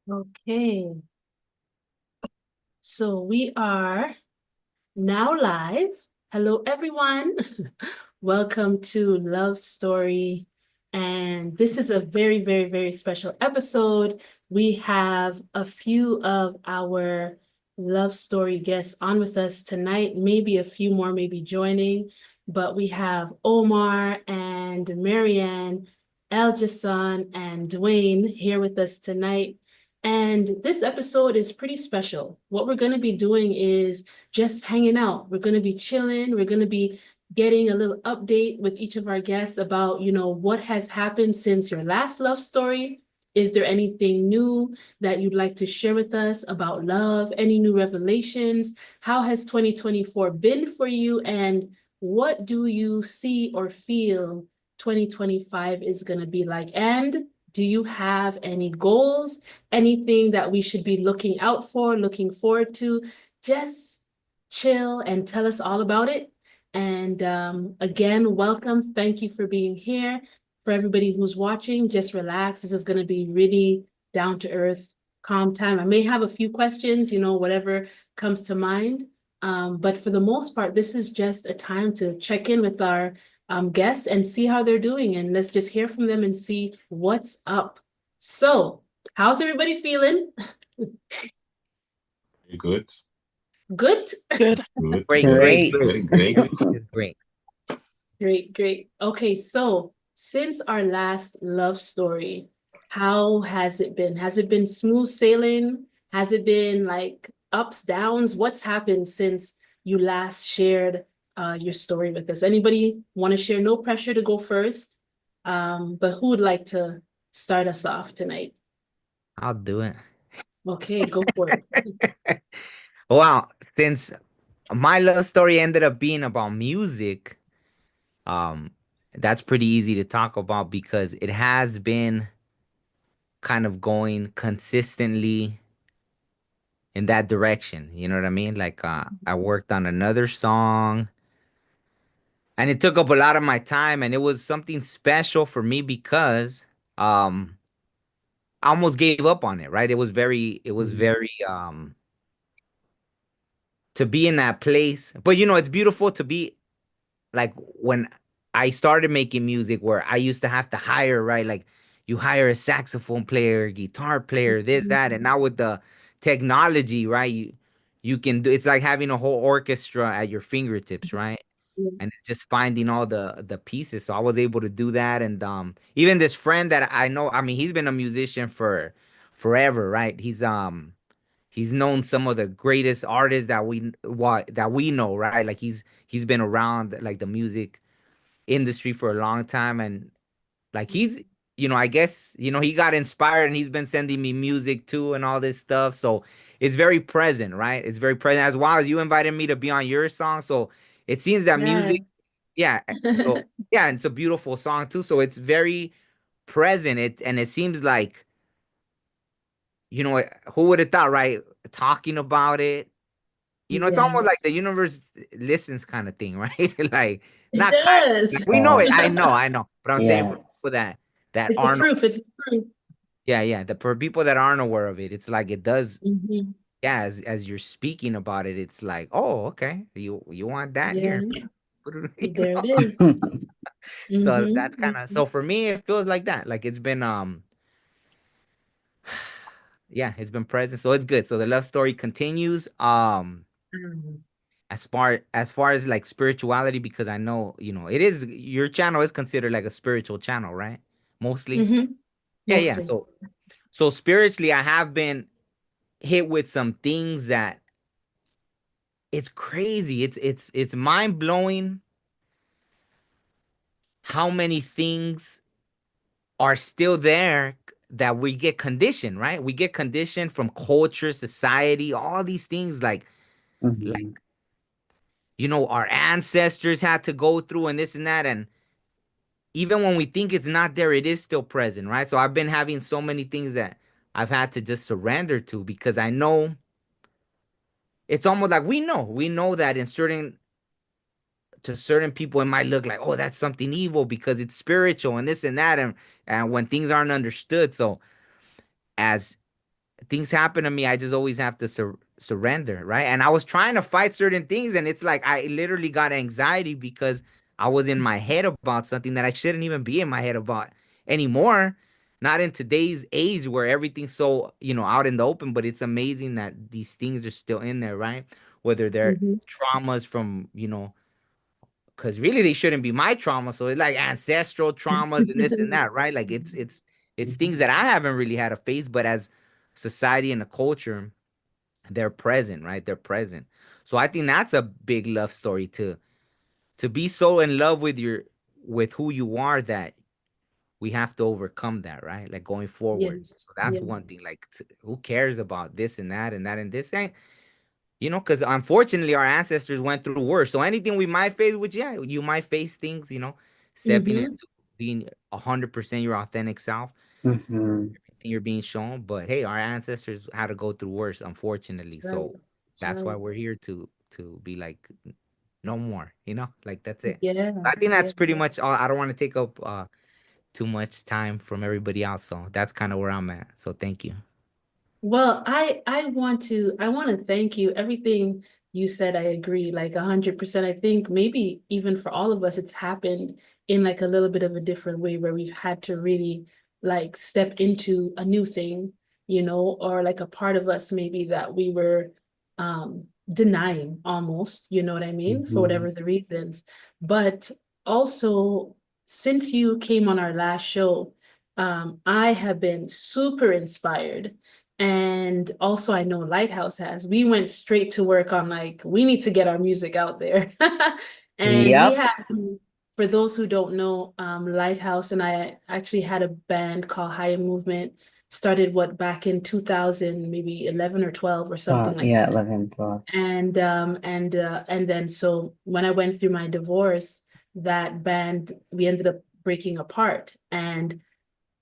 Okay, so we are now live. Hello, everyone. Welcome to Love Story. And this is a very, very, very special episode. We have a few of our Love Story guests on with us tonight, maybe a few more may be joining, but we have Omar and Marianne, Eljason, and Duane here with us tonight. And this episode is pretty special. What we're going to be doing is just hanging out. We're going to be chilling. We're going to be getting a little update with each of our guests about, what has happened since your last love story. Is there anything new that you'd like to share with us about love? Any new revelations? How has 2024 been for you? And what do you see or feel 2025 is going to be like? And do you have any goals? Anything that we should be looking out for, looking forward to? Just chill and tell us all about it. And again, welcome. Thank you for being here. For everybody who's watching, just relax. This is going to be really down to earth, calm time. I may have a few questions, whatever comes to mind. But for the most part, this is just a time to check in with our guests and see how they're doing. And let's just hear from them and see what's up. So, how's everybody feeling? Good. Good? Good. Good. Great, Great. great. Great. It's great. Great, great. Okay, so since our last love story, how has it been? Has it been smooth sailing? Has it been like ups, downs? What's happened since you last shared your story with us? Anybody want to share? No pressure to go first. But who would like to start us off tonight? I'll do it. Okay, go for it. Wow, since my love story ended up being about music, um, that's pretty easy to talk about because it has been kind of going consistently in that direction. You know what I mean? Like I worked on another song and it took up a lot of my time and it was something special for me because um I almost gave up on it, right? It was very to be in that place. But it's beautiful to be like when I started making music where I used to have to hire, right? Like you hire a saxophone player, guitar player, this, that, and now with the technology, right? You can do it's like having a whole orchestra at your fingertips, right? And it's just finding all the pieces. So I was able to do that. And even this friend that I know, I mean, he's been a musician for forever, right? He's known some of the greatest artists that we know, right? Like he's been around like the music industry for a long time, and like I guess he got inspired and he's been sending me music too and all this stuff. So it's very present, right? It's very present as well as you invited me to be on your song. So it seems that Yeah. music, yeah. So yeah, and it's a beautiful song too. So it's very present. It seems like who would have thought, right? Talking about it, it's almost like the Yes. universe listens kind of thing, right? Like It not kind of, like, does. we know it. I Yeah. know. But I'm saying for Yeah. people that It's the aren't, proof. It's the proof. yeah. For people that aren't aware of it, it's like it does. Mhm. Yeah, as you're speaking about it, it's like, oh, okay, you want that Yeah, here, you there it know? is. So that's Mm-hmm. kind of so for me, it feels like that. Like it's been yeah, it's been present, so it's good. So the love story continues. Mm-hmm. As far as like spirituality, because I know, it is your channel is considered like a spiritual channel, right? Mostly. Mm-hmm. Yeah. Mostly. So spiritually, I have been hit with some things that it's crazy. It's mind blowing how many things are still there that we get conditioned, right? We get conditioned from culture, society, all these things like Mhm. our ancestors had to go through and this and that. And even when we think it's not there, it is still present, right? So I've been having so many things that I've had to just surrender to because I know it's almost like we know that in certain people it might look like, oh, that's something evil because it's spiritual and this and that, and when things aren't understood. So as things happen to me, I just always have to surrender, right? And I was trying to fight certain things, and it's like I literally got anxiety because I was in my head about something that I shouldn't even be in my head about anymore. Not in today's age where everything's so, out in the open, but it's amazing that these things are still in there, right? Whether they're Mm-hmm. traumas from, because really they shouldn't be my trauma. So it's like ancestral traumas and this and that, right? Like it's things that I haven't really had to face, but as society and a culture, they're present, right? They're present. So I think that's a big love story to be so in love with who you are that we have to overcome that, right? Like going forward. So Yes, that's yeah. one thing. Like who cares about this and that and that and this? And because unfortunately our ancestors went through worse. So anything we might face, which yeah, you might face things, stepping Mm-hmm. into being 100% your authentic self, Mm-hmm. everything you're being shown. But hey, our ancestors had to go through worse, That's unfortunately. right. So That's that's why right. we're here to be like no more, like that's it. I think Yes, that's yes. pretty much all. I don't want to take up too much time from everybody else. So that's kind of where I'm at. So thank you. Well, I want to thank you. Everything you said, I agree, like 100%. I think maybe even for all of us, it's happened in like a little bit of a different way where we've had to really like step into a new thing, or like a part of us maybe that we were denying almost, you know what I mean, for Mm-hmm. whatever the reasons. But also, since you came on our last show, I have been super inspired, and also, I know Lighthouse has. We went straight to work on like, we need to get our music out there. And we Yep. have, for those who don't know, Lighthouse and I actually had a band called Higher Movement, started what, back in 2000, maybe 11 or 12 or something like Yeah, that. 11, 12. And then so when I went through my divorce, that band, we ended up breaking apart. And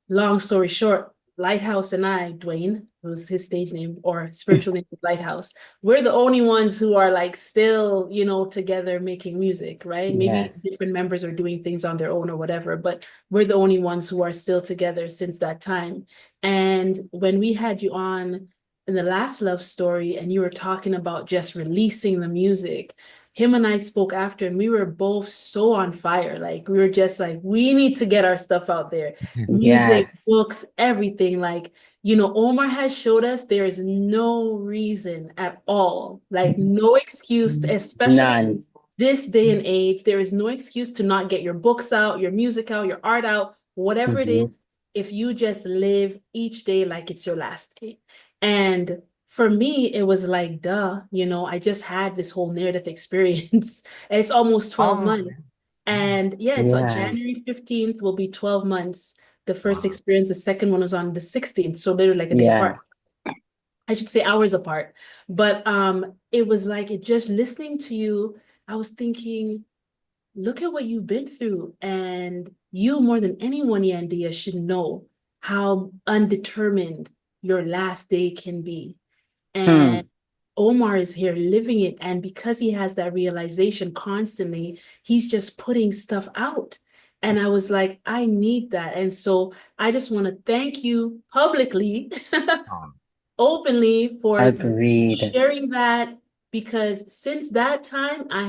long story short, Lighthouse and I, Duane, was his stage name or spiritual name is Lighthouse, we're the only ones who are like still, together making music, right? Maybe Yes. different members are doing things on their own or whatever, but we're the only ones who are still together since that time. And when we had you on in the last love story and you were talking about just releasing the music, him and I spoke after and we were both so on fire. Like we were just like, we need to get our stuff out there. Music, Yes. books, everything. Like, Omar has showed us there is no reason at all, like no excuse, especially None. this day and age, there is no excuse to not get your books out, your music out, your art out, whatever it Mm-hmm. is, if you just live each day like it's your last day. And for me, it was like, duh, I just had this whole near-death experience. It's almost 12 Oh, months. And yeah, it's on Yeah. January 15th will be 12 months. The first wow. experience, the second one was on the 16th, so literally like a day Yeah. apart. I should say hours apart. But it was like it just listening to you, I was thinking, look at what you've been through. And you more than anyone, Yandia, should know how undetermined your last day can be. And Hmm. Omar is here living it. And because he has that realization constantly, he's just putting stuff out. And I was like, I need that. And so I just want to thank you publicly Oh, openly for Agreed. sharing that, because since that time I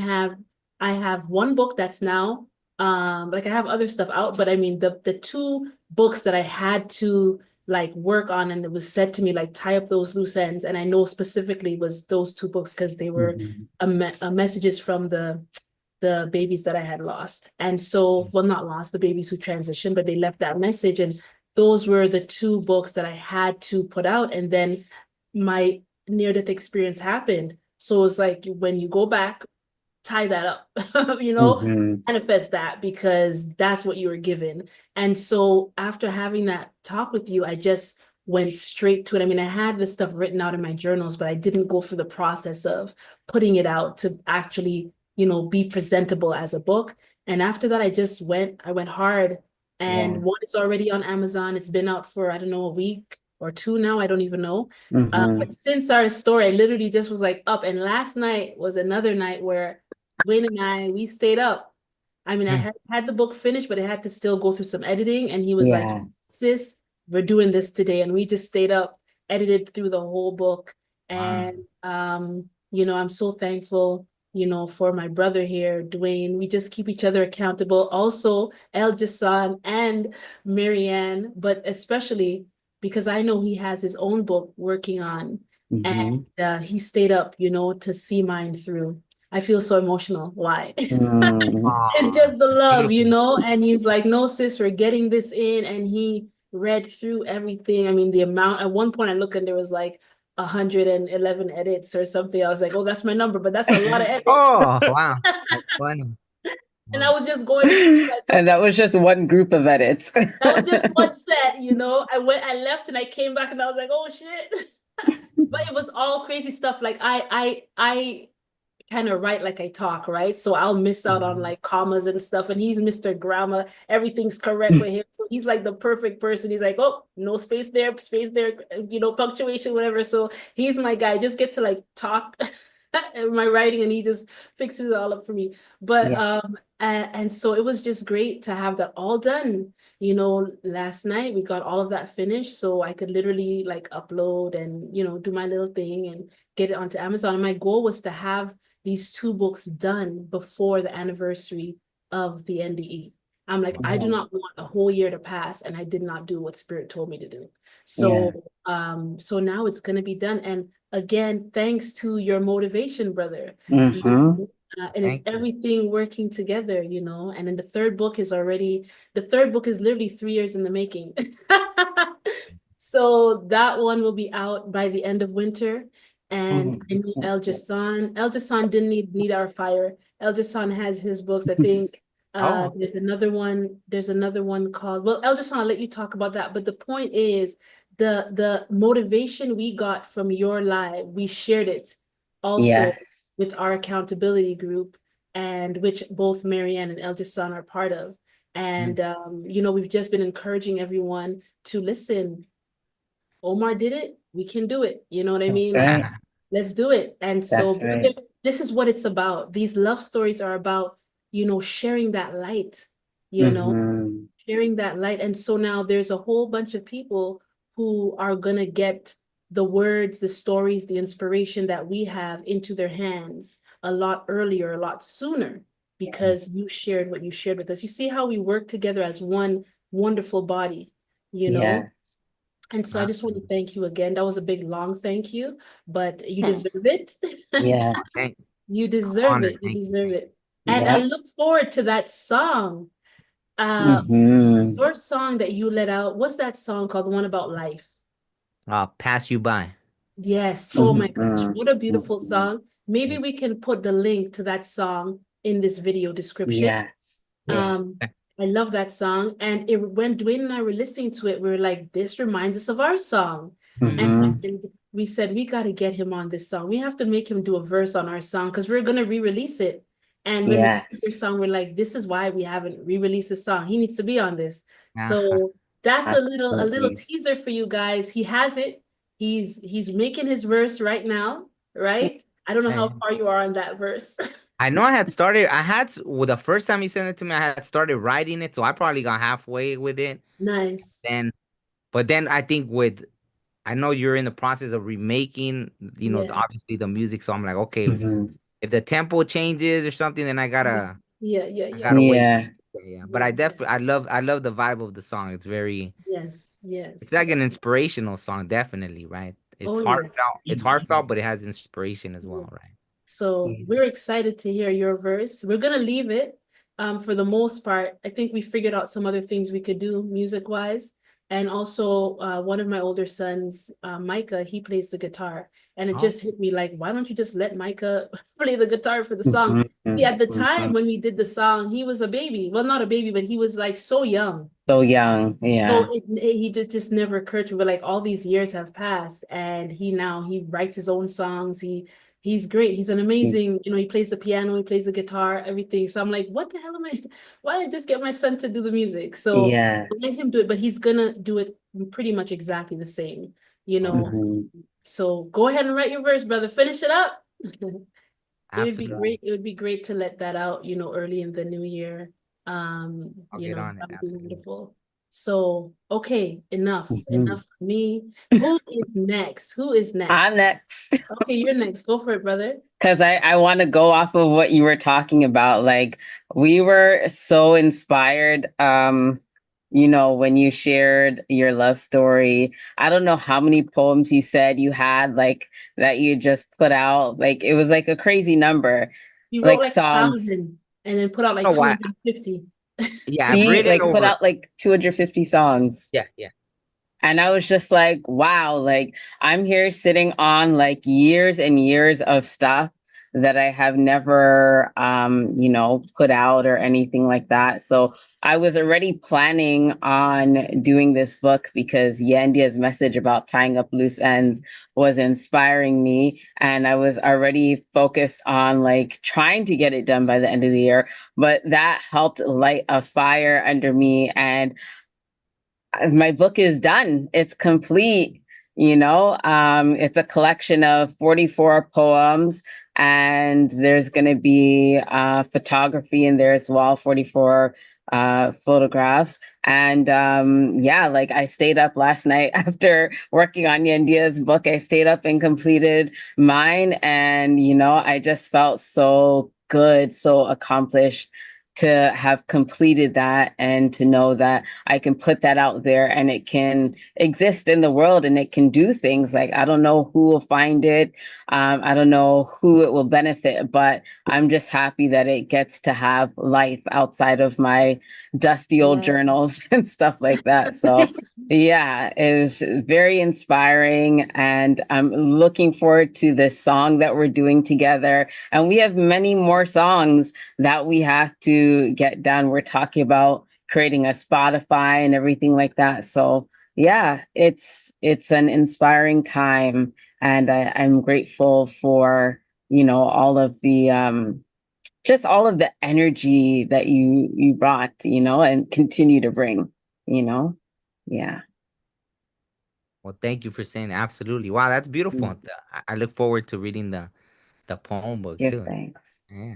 have one book that's now like I have other stuff out, but I mean the two books that I had to like work on, and it was said to me like tie up those loose ends, and I know specifically was those two books because they were Mm-hmm. messages from the babies that I had lost. And so, well, not lost, the babies who transitioned, but they left that message. And those were the two books that I had to put out. And then my near-death experience happened. So it's like when you go back, tie that up, Mm-hmm. manifest that because that's what you were given. And so after having that talk with you, I just went straight to it. I mean, I had this stuff written out in my journals, but I didn't go through the process of putting it out to actually, be presentable as a book. And after that, I went hard. Yeah. And one is already on Amazon. It's been out for, I don't know, a week or two now. I don't even know. Mm-hmm. But since our story, I literally just was like up. And last night was another night where Wayne and we stayed up. I mean, I mm, had the book finished, but it had to still go through some editing. And he was like, Yeah. sis, we're doing this today. And we just stayed up edited through the whole book. Wow. And I'm so thankful, for my brother here, Duane. We just keep each other accountable. Also, El Jassan and Marianne, but especially because I know he has his own book working on, Mm-hmm. and he stayed up, to see mine through. I feel so emotional. Why? Mm. It's Aw, just the that's love, beautiful. and he's like, no, sis, we're getting this in. And he read through everything. I mean, the amount, at one point I looked and there was like 111 edits or something. I was like, oh, that's my number, but that's a lot of edits. Oh, wow. That's funny. And I Wow. was just going through like, And okay, that was just one group of edits. that was just one set. I left and I came back and I was like, oh shit. But it was all crazy stuff. Like I kind of write like I talk, right? So I'll miss out on Mhm. like commas and stuff. And he's Mr. Grammar. Everything's correct with him. So he's like the perfect person. He's like, oh, no space there, punctuation, whatever. So he's my guy. Just get to like talk my writing and he just fixes it all up for me. But Yeah. and so it was just great to have that all done. Last night we got all of that finished so I could literally like upload and do my little thing and get it onto Amazon. And my goal was to have these two books done before the anniversary of the NDE. I'm like, I do Yeah. not want a whole year to pass and I did not do what Spirit told me to do. Yeah. So now it's gonna be done. And again, thanks to your motivation, brother. You Mm-hmm. and it's Thank you. everything working together, and then the third book is literally 3 years in the making. So that one will be out by the end of winter. And I know Mm-hmm. El Jassan didn't need our fire. El Jassan has his books. I think Oh, there's another one called, well, El Jassan, I'll let you talk about that. But the point is the motivation we got from your live, we shared it also Yes. with our accountability group, and which both Marianne and El Jassan are part of. mm, And we've just been encouraging everyone to listen. Omar did it, we can do it. You know what I That's mean? Like, right. let's do it. And That's so right. this is what it's about. These love stories are about, sharing that light, you know, Mm-hmm. sharing that light. And so now there's a whole bunch of people who are gonna get the words, the stories, the inspiration that we have into their hands a lot earlier, a lot sooner, because you shared what you shared with us. You see how we work together as one wonderful body, you know? Yeah. And so I just want to awesome. thank you again. That was a big, long thank you, but you deserve it. Oh, Yes. You I'm deserve honored. it. You Thank you. deserve Thank it. And I Yep. look forward to that song. Uh, Mm-hmm. your song that you let out, what's that song called? The one about life. you. I'll pass you by. Yes. Oh my gosh, Mm-hmm. what a beautiful Mm-hmm. song. Maybe Thank we can put the link to that song in this video description. Yes. Yeah. Um, I love that song. And when Duane and I were listening to it, we were like, this reminds us of our song. And, you. Mm-hmm. and we said, we got to get him on this song. We have to make him do a verse on our song because we're going to re-release it. And when we heard your Yes. song, we're like, this is why we haven't re-released the song. He needs to be on this. Ah, So that's a little Absolutely. teaser for you guys. He has it. He's making his verse right now, right? I don't know how I far you are on that verse. I know I had started. Well, the first time you sent it to me, I had started writing it, so I probably got halfway with it. Nice. Then, but then I think I know you're in the process of remaking, Yeah. obviously the music. So I'm like, okay, Mm-hmm. if the tempo changes or something, then I Yeah. gotta, Yeah. Yeah. I Yeah. gotta wait. Yeah. Yeah, yeah. But Yeah. I definitely, I love the vibe of the song. Yes. It's Yes. like Yes. an inspirational song, definitely, right? It's Oh yeah. heartfelt. It's heartfelt, but it has inspiration as Yeah. well, right? So we're excited to hear your verse. We're gonna leave it for the most part. I think we figured out some other things we could do music wise. And also one of my older sons, Micah, he plays the guitar. And it Oh, just hit me like, why don't you just let Micah play the guitar for the song? Mm-hmm. See, at the Mm-hmm. time when we did the song, he was a baby. Well, not a baby, but he was like so young. So young. Yeah. So he just never occurred to me, but like all these years have passed, and he writes his own songs. He's great. He's an amazing, he plays the piano, he plays the guitar, everything. So I'm like, what the hell am I? Why did I just get my son to do the music? So let Yes. him do it, but he's gonna do it pretty much exactly the same, you know. Mm-hmm. So go ahead and write your verse, brother. Finish it up. It would be absolutely. great. It would be great to let that out, early in the new year. I'll get on it. That would be Absolutely. wonderful. So, okay, enough. Mhm. Enough for me. Who is next? Who is next? I'm next. Okay, you're next. Go for it, brother. Because I want to go off of what you were talking about. Like, we were so inspired, when you shared your love story. I don't know how many poems you said you had, like, that you just put out. Like, it was like a crazy number, You wrote like like songs. 1,000 and then put out like Oh, why? 250. Yeah, I've See, written like, put over. out like 250 songs. Yeah, yeah. And I was just like, wow, like I'm here sitting on like years and years of stuff that I have never, put out or anything like that. So I was already planning on doing this book because Yandia's message about tying up loose ends was inspiring me. And I was already focused on like trying to get it done by the end of the year. But that helped light a fire under me. And my book is done. It's complete. It's a collection of 44 poems, and there's going to be photography in there as well, 44 photographs. And yeah, like I stayed up last night after working on Yandia's book. I stayed up and completed mine. And, I just felt so good, so accomplished to have completed that and to know that I can put that out there and it can exist in the world and it can do things. Like, I don't know who will find it. I don't know who it will benefit, but I'm just happy that it gets to have life outside of my dusty old Yeah. journals and stuff like that. So yeah, it was very inspiring. And I'm looking forward to this song that we're doing together. And we have many more songs that we have to get done. We're talking about creating a Spotify and everything like that. So yeah, it's an inspiring time, and I'm grateful for all of the just all of the energy that you brought, and continue to bring, yeah. Well, thank you for saying that. Absolutely. Wow, that's beautiful. Mm. I look forward to reading the poem book Give too. thanks. Yeah.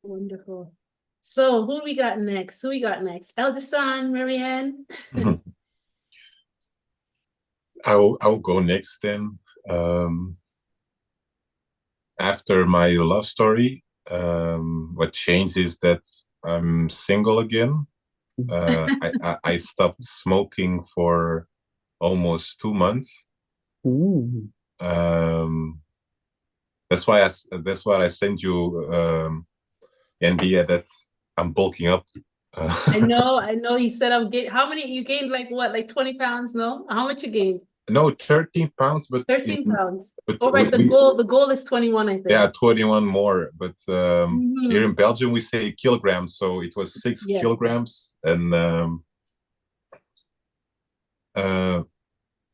Wonderful. So, who we got next? Who we got next? Eldest son, Marianne. I'll go next then. After my love story, what changed is that I'm single again. I stopped smoking for almost 2 months. That's why I sent you, India, that I'm bulking up. I know. You said how many you gained? Like what? Like 20 pounds? No? How much you gained? No, 13 pounds, but 13 pounds. but Oh, right. The goal is 21, I think. Yeah, 21 more. But here in Belgium, we say kilograms. So it was 6 kilograms. And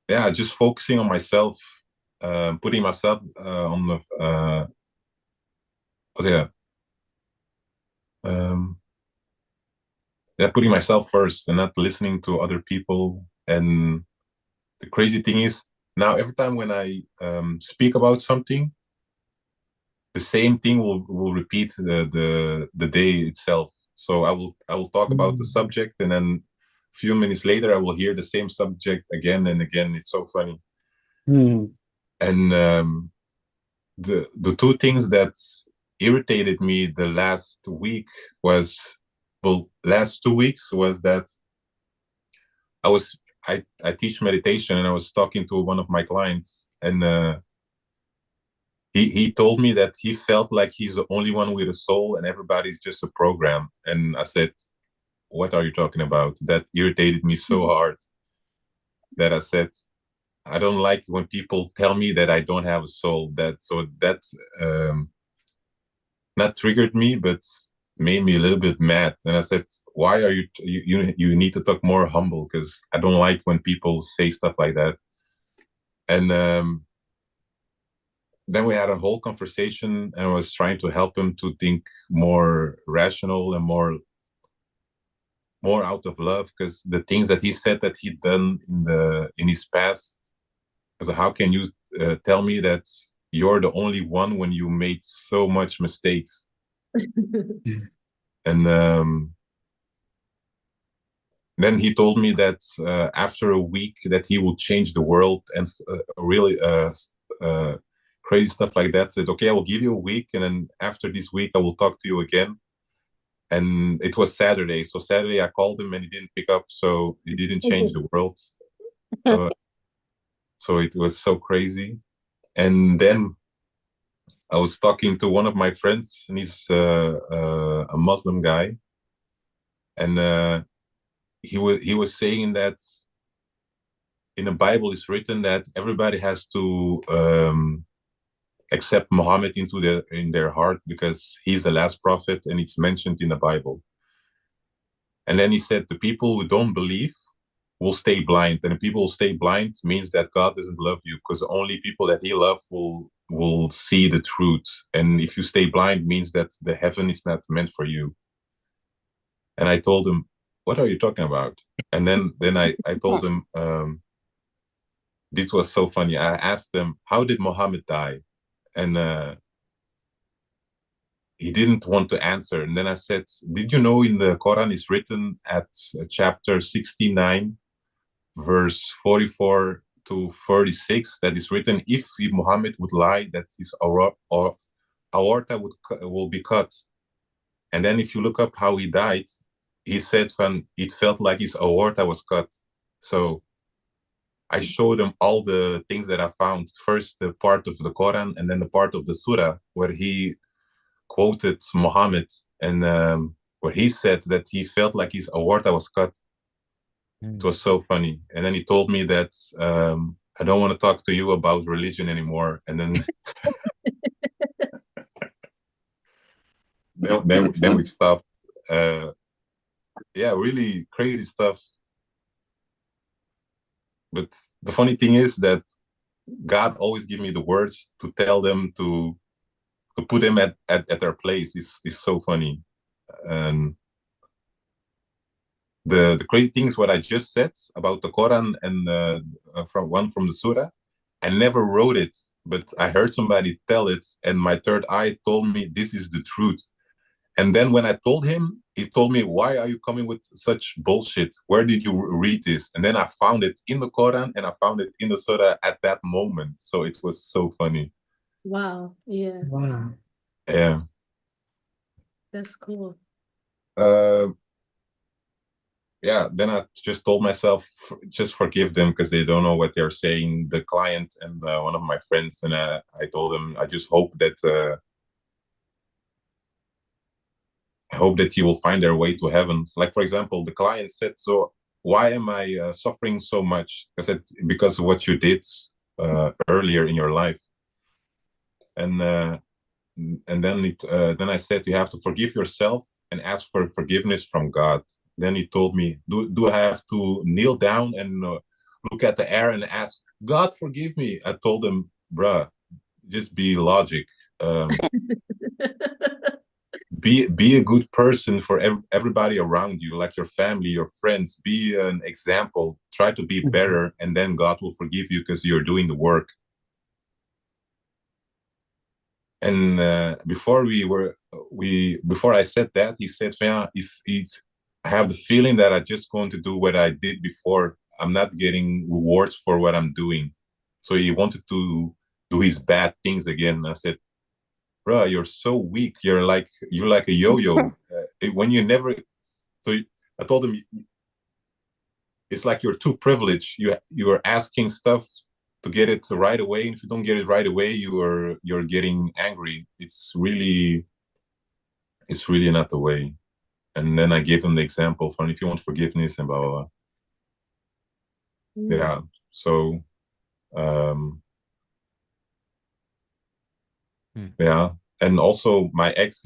yeah, just focusing on myself, putting myself on the, putting myself first and not listening to other people. And the crazy thing is, now every time when I speak about something, the same thing will repeat the day itself. So I will talk about the subject, and then a few minutes later I will hear the same subject again and again. It's so funny. And the two things that irritated me the last 2 weeks was that I teach meditation, and I was talking to one of my clients, and he told me that he felt like he's the only one with a soul and everybody's just a program. And I said, what are you talking about? That irritated me so hard that I said, I don't like when people tell me that I don't have a soul. That not triggered me, but made me a little bit mad. And I said, why are you need to talk more humble, because I don't like when people say stuff like that. And then we had a whole conversation, and I was trying to help him to think more rational and more out of love, because the things that he said that he'd done in his past, so how can you tell me that you're the only one when you made so much mistakes? And Then he told me that after a week that he will change the world and really crazy stuff like that. Said, okay, I will give you a week, and then after this week, I will talk to you again. And it was Saturday, so Saturday I called him and he didn't pick up, so he didn't change the world. So it was so crazy. And then I was talking to one of my friends, and he's a Muslim guy, and he was saying that in the Bible it's written that everybody has to accept Muhammad in their heart because he's the last prophet and it's mentioned in the Bible. And then he said the people who don't believe will stay blind, and the people who stay blind means that God doesn't love you, because only people that he loves will see the truth. And if you stay blind means that the heaven is not meant for you. And I told him, what are you talking about? And then I told him, this was so funny. I asked him, how did Muhammad die? And he didn't want to answer. And then I said, did you know in the Quran is written at chapter 69, verse 44 to 46, that is written, if Muhammad would lie, that his aorta will be cut. And then if you look up how he died, he said it felt like his aorta was cut. So I showed him all the things that I found. First, the part of the Quran, and then the part of the Surah where he quoted Muhammad, and where he said that he felt like his aorta was cut. It was so funny. And then he told me that I don't want to talk to you about religion anymore. And then then we stopped. Yeah, really crazy stuff. But the funny thing is that God always give me the words to tell them to put them at their place. It's so funny. And the crazy thing is what I just said about the Quran and from the Surah. I never wrote it, but I heard somebody tell it, and my third eye told me this is the truth. And then when I told him, he told me, why are you coming with such bullshit? Where did you read this? And then I found it in the Quran and I found it in the Surah at that moment. So it was so funny. Wow. Yeah. Wow. Yeah. That's cool. Yeah, then I just told myself, just forgive them because they don't know what they're saying, the client and one of my friends. And I told them, I just hope that you will find their way to heaven. Like, for example, the client said, so why am I suffering so much? I said, because of what you did earlier in your life. And then I said, you have to forgive yourself and ask for forgiveness from God. Then he told me, do I have to kneel down and look at the air and ask, God, forgive me? I told him, bruh, just be logic. Be a good person for everybody around you, like your family, your friends. Be an example. Try to be better, and then God will forgive you because you're doing the work. And before I said that, he said, yeah, I have the feeling that I'm just going to do what I did before. I'm not getting rewards for what I'm doing. So he wanted to do his bad things again. And I said, bro, you're so weak. You're like a yo-yo. When you never. So I told him, it's like you're too privileged. You are asking stuff to get it right away, and if you don't get it right away, you're getting angry. It's really not the way. And then I gave him the example from, if you want forgiveness and blah blah blah. Yeah. So yeah. And also my ex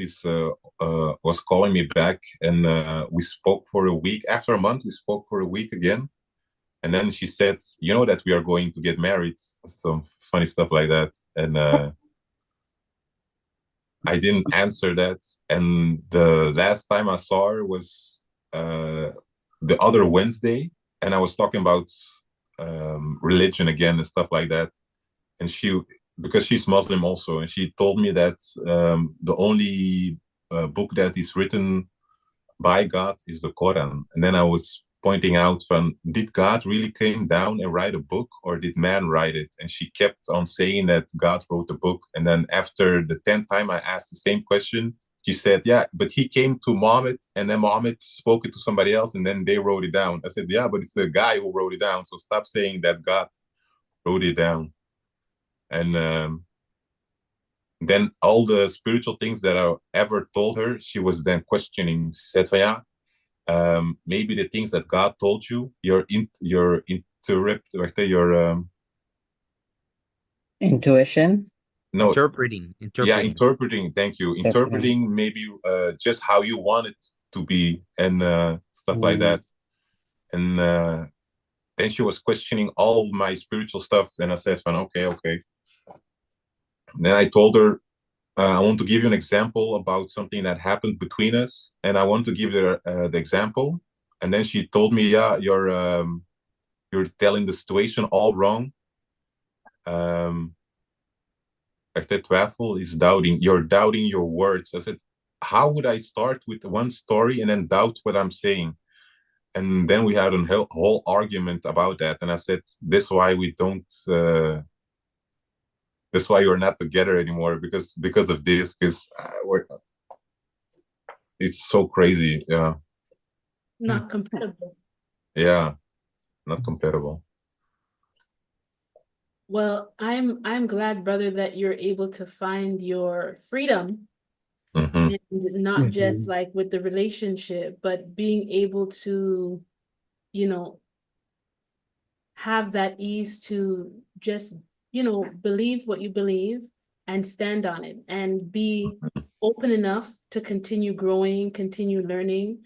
was calling me back, and we spoke for a week. After a month, we spoke for a week again. And then she said, you know that we are going to get married. Some funny stuff like that. And I didn't answer that. And the last time I saw her was the other Wednesday. And I was talking about religion again and stuff like that. And because she's Muslim also, and she told me that the only book that is written by God is the Quran. And then I was pointing out from, did God really came down and write a book, or did man write it? And she kept on saying that God wrote the book. And then after the 10th time I asked the same question, she said, yeah, but he came to Muhammad, and then Muhammad spoke it to somebody else, and then they wrote it down. I said, yeah, but it's the guy who wrote it down. So stop saying that God wrote it down. And then all the spiritual things that I ever told her, she was then questioning. She said, yeah, maybe the things that God told you, your Intuition. no, Interpreting. yeah, interpreting. Thank you. Interpreting maybe just how you want it to be, and stuff like that. And then she was questioning all my spiritual stuff, and I said, okay. Then I told her, I want to give you an example about something that happened between us, and I want to give her the example. And then she told me, yeah, you're telling the situation all wrong. I said, Twyfel is doubting. You're doubting your words. I said, how would I start with one story and then doubt what I'm saying? And then we had a whole argument about that. And I said, that's why we don't. That's why you're not together anymore, because of this. Because it's so crazy. Yeah. Not compatible. Yeah, not compatible. Well, I'm glad, brother, that you're able to find your freedom, and not just like with the relationship, but being able to, you know, have that ease to just, you know, believe what you believe and stand on it, and be open enough to continue growing, continue learning.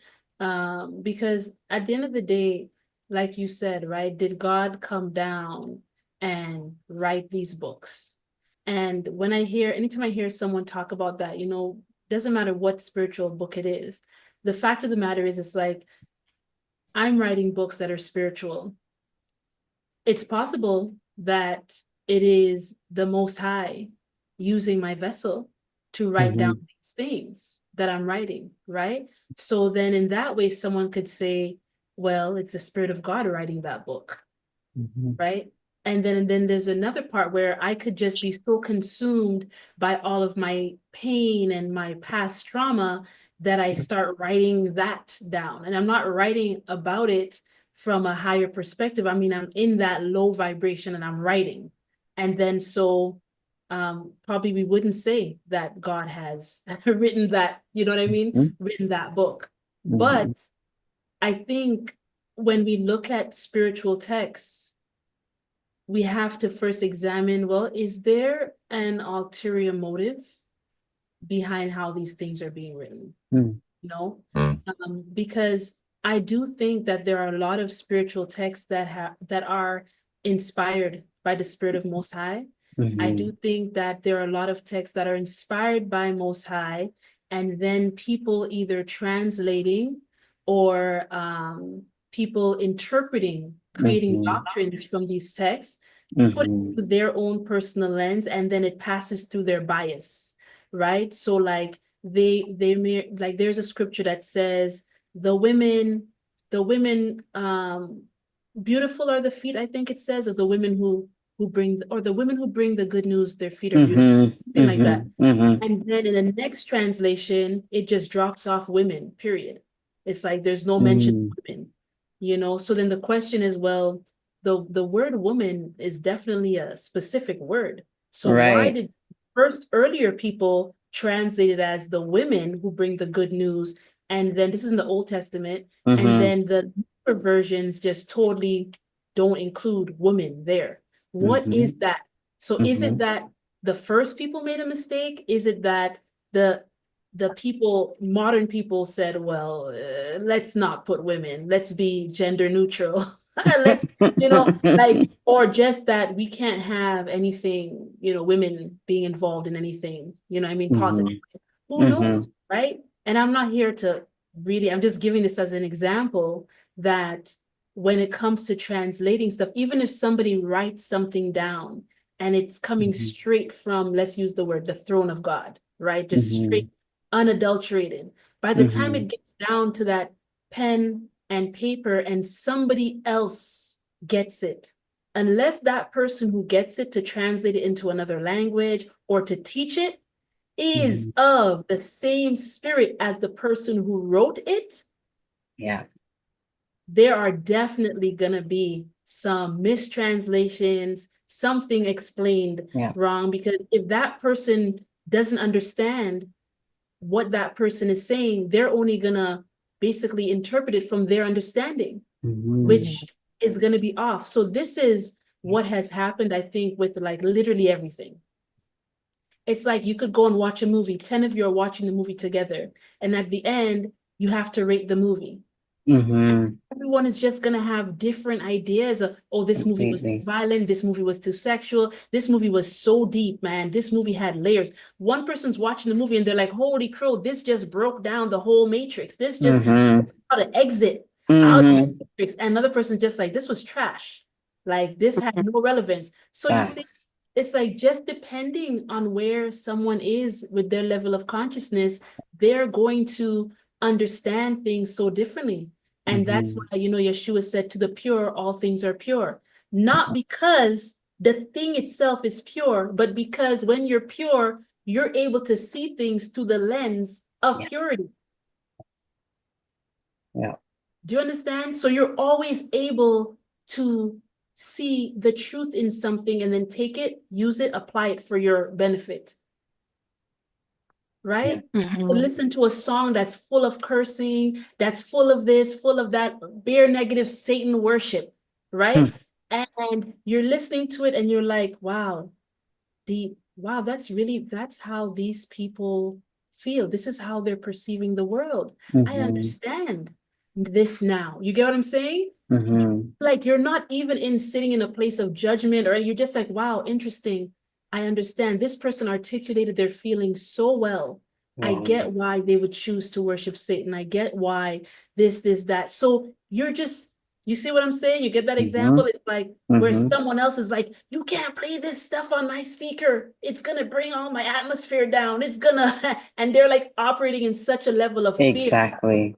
Because at the end of the day, like you said, right, did God come down and write these books? And anytime I hear someone talk about that, you know, doesn't matter what spiritual book it is, the fact of the matter is, it's like, I'm writing books that are spiritual. It's possible that it is the Most High using my vessel to write down these things that I'm writing, right? So then in that way, someone could say, well, it's the Spirit of God writing that book, right? And then there's another part where I could just be so consumed by all of my pain and my past trauma that I start writing that down. And I'm not writing about it from a higher perspective. I mean, I'm in that low vibration and I'm writing. And then so probably we wouldn't say that God has written that, you know what I mean? Written that book. But I think when we look at spiritual texts, we have to first examine, well, is there an ulterior motive behind how these things are being written? You know, because I do think that there are a lot of spiritual texts that are inspired by the Spirit of Most High. I do think that there are a lot of texts that are inspired by Most High, and then people either translating or people interpreting, creating doctrines from these texts, put it through their own personal lens, and then it passes through their bias, right? So like they may, like, there's a scripture that says the women beautiful are the feet, I think it says, of the women who bring, or the women who bring the good news, their feet are beautiful, something like that. And then in the next translation, it just drops off women, period. It's like there's no mention of women, you know? So then the question is, well, the word woman is definitely a specific word. So why did first earlier people translate it as the women who bring the good news? And then this is in the Old Testament. And then the newer versions just totally don't include women there. What is that? So is it that the first people made a mistake? Is it that the people, modern people said, well, let's not put women, let's be gender neutral. Let's, you know, like, or just that we can't have anything, you know, women being involved in anything, you know, I mean, positive. Who knows, right? And I'm not here to really, I'm just giving this as an example that when it comes to translating stuff, even if somebody writes something down and it's coming straight from, let's use the word, the throne of God, right? Just straight, unadulterated. By the time it gets down to that pen and paper and somebody else gets it, unless that person who gets it to translate it into another language or to teach it is of the same spirit as the person who wrote it, Yeah. there are definitely going to be some mistranslations, something explained wrong, because if that person doesn't understand what that person is saying, they're only going to basically interpret it from their understanding, which is going to be off. So this is what has happened, I think, with like literally everything. It's like you could go and watch a movie, 10 of you are watching the movie together, and at the end, you have to rate the movie. Everyone is just gonna have different ideas of, oh, this movie was too violent, this movie was too sexual, this movie was so deep, man, this movie had layers. One person's watching the movie and they're like, holy crow, this just broke down the whole Matrix. This just how to exit out of the Matrix. And another person just like, this was trash. Like this had no relevance. So you see, it's like just depending on where someone is with their level of consciousness, they're going to understand things so differently. And that's why, you know, Yeshua said, to the pure, all things are pure. Not because the thing itself is pure, but because when you're pure, you're able to see things through the lens of purity. Yeah. Do you understand? So you're always able to see the truth in something and then take it, use it, apply it for your benefit. Right? Listen to a song that's full of cursing, that's full of this, full of that, bare negative Satan worship, right? And you're listening to it and you're like, wow, that's how these people feel. This is how they're perceiving the world. I understand this now. You get what I'm saying? Like you're not even sitting in a place of judgment, or you're just like, wow, interesting. I understand. This person articulated their feelings so well. I get why they would choose to worship Satan. I get why this, that. So you see what I'm saying? You get that example? It's like where someone else is like, you can't play this stuff on my speaker. It's going to bring all my atmosphere down. It's going to, and they're like operating in such a level of fear. Exactly.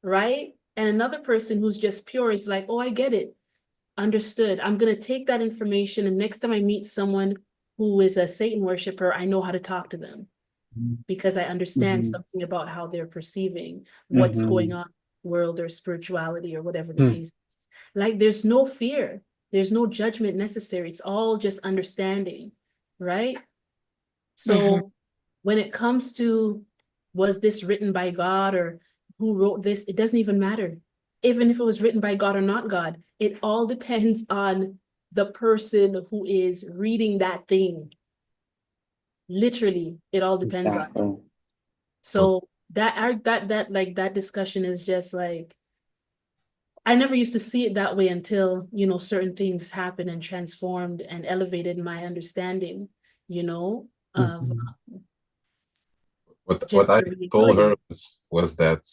Right? And another person who's just pure is like, oh, I get it. Understood. I'm going to take that information, and next time I meet someone who is a Satan worshiper, I know how to talk to them because I understand something about how they're perceiving what's going on in the world or spirituality or whatever the case is. Like there's no fear. There's no judgment necessary. It's all just understanding, right? So when it comes to, was this written by God or who wrote this, it doesn't even matter. Even if it was written by God or not God, it all depends on the person who is reading that thing. Literally, it all depends on it. So that discussion is just like, I never used to see it that way until, you know, certain things happened and transformed and elevated my understanding, you know, of what I told her was that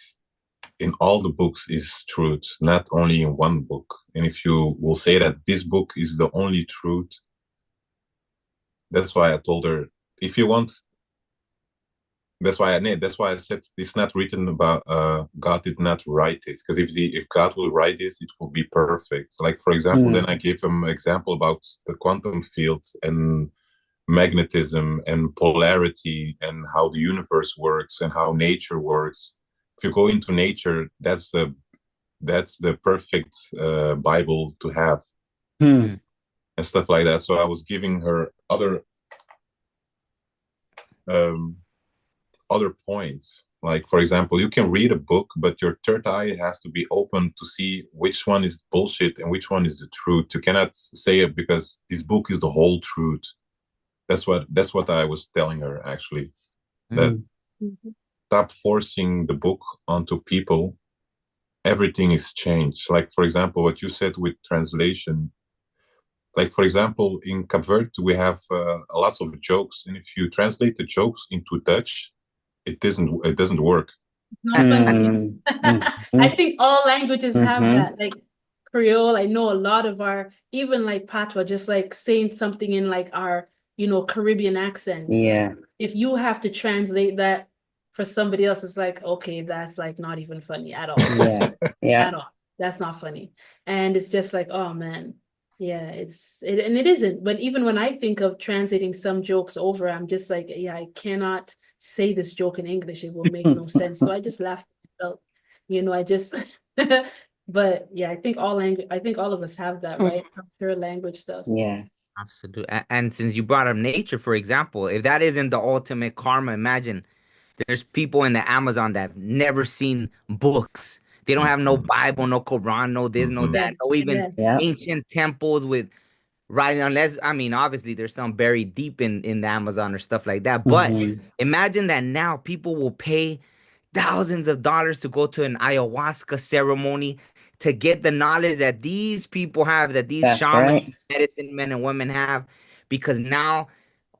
in all the books is truth, not only in one book. And if you will say that this book is the only truth, that's why I told her, if you want, that's why I said it's not written about God did not write it, because if God will write this, it will be perfect. Like for example, then I gave him an example about the quantum fields and magnetism and polarity and how the universe works and how nature works. If you go into nature, that's the perfect Bible to have and stuff like that. So I was giving her other points. Like, for example, you can read a book, but your third eye has to be open to see which one is bullshit and which one is the truth. You cannot say it because this book is the whole truth. That's what I was telling her, actually. That stop forcing the book onto people. Everything is changed. Like, for example, what you said with translation. Like, for example, in Cape Verde, we have lots of jokes. And if you translate the jokes into Dutch, it doesn't work. Not funny. I think all languages have that. Like Creole, I know a lot of our, even like Patois, just like saying something in like our, you know, Caribbean accent. Yeah. If you have to translate that for somebody else, it's like, okay, that's like not even funny at all. Yeah. At all. That's not funny. And it's just like, oh man, yeah, and it isn't. But even when I think of translating some jokes over, I'm just like, yeah, I cannot say this joke in English. It will make no sense. So I just laugh at myself. I just but yeah, I think all of us have that, right? Pure language stuff. Yes. Absolutely. And since you brought up nature, for example, if that isn't the ultimate karma, imagine there's people in the Amazon that have never seen books. They don't have no Mhm. Bible, no Quran, no this, no Mhm. that, Yes, no even yes. Yeah. ancient temples with writing. Unless, I mean, obviously there's some buried deep in the Amazon or stuff like that. But Mhm. imagine that now people will pay thousands of dollars to go to an ayahuasca ceremony to get the knowledge that these people have, that these That's shamans, right. medicine men and women have, because now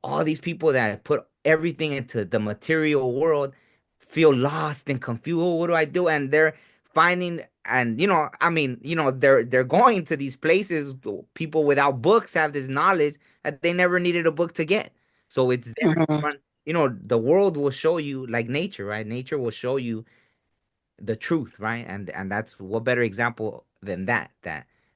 all these people that put everything into the material world feel lost and confused. Oh, what do I do? And they're finding, and I mean, they're going to these places. People without books have this knowledge that they never needed a book to get. So it's there in Mhm. front. The world will show you, like nature, right? Nature will show you the truth, right? And that's what better example than that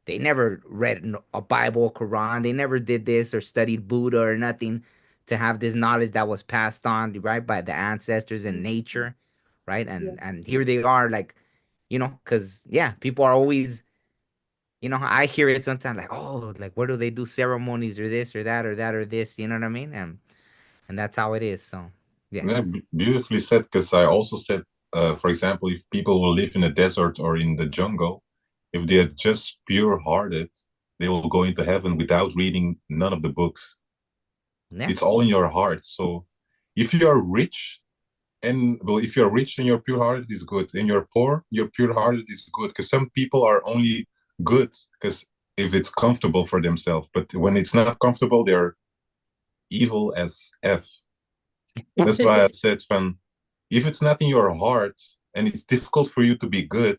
they never read a Bible or Quran. They never did this or studied Buddha or nothing to have this knowledge that was passed on, right, by the ancestors and nature, right? Yeah. And here they are, like, because yeah, people are always, I hear it sometimes like, oh, like where do they do ceremonies or this or that or that or this, you know what I mean? And that's how it is. So yeah. Yeah, beautifully said. Because I also said, for example, if people will live in a desert or in the jungle, if they are just pure-hearted, they will go into heaven without reading none of the books. Yeah. It's all in your heart. So if you are rich, and well, if you're rich and you're pure-hearted, is good. And you're poor, you're pure-hearted, is good. Because some people are only good because if it's comfortable for themselves, but when it's not comfortable, they're evil as F. That's why I said, Van, if it's not in your heart and it's difficult for you to be good,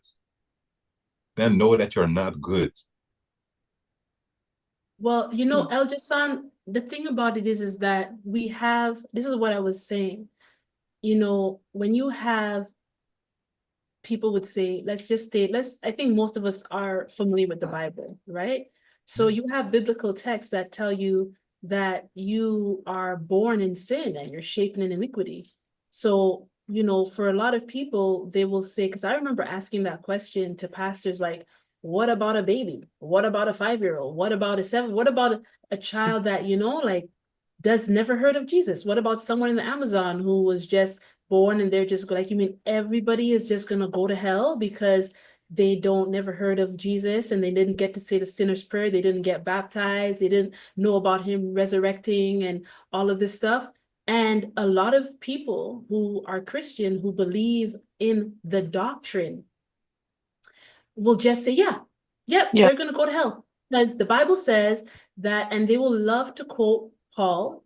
then know that you're not good. Well, El Jason, the thing about it is that this is what I was saying. When you have people would say, let's just say, I think most of us are familiar with the Bible, right? So you have biblical texts that tell you that you are born in sin and you're shaped in iniquity. So, for a lot of people, they will say, because I remember asking that question to pastors, like, what about a baby? What about a 5-year-old? What about a 7? What about a child that, like, does never heard of Jesus? What about someone in the Amazon who was just born and they're just like, you mean everybody is just gonna go to hell because they don't never heard of Jesus and they didn't get to say the sinner's prayer, they didn't get baptized, they didn't know about him resurrecting and all of this stuff. And a lot of people who are Christian who believe in the doctrine will just say, yeah, yep, Yeah. they're gonna go to hell. Because the Bible says that, and they will love to quote Paul,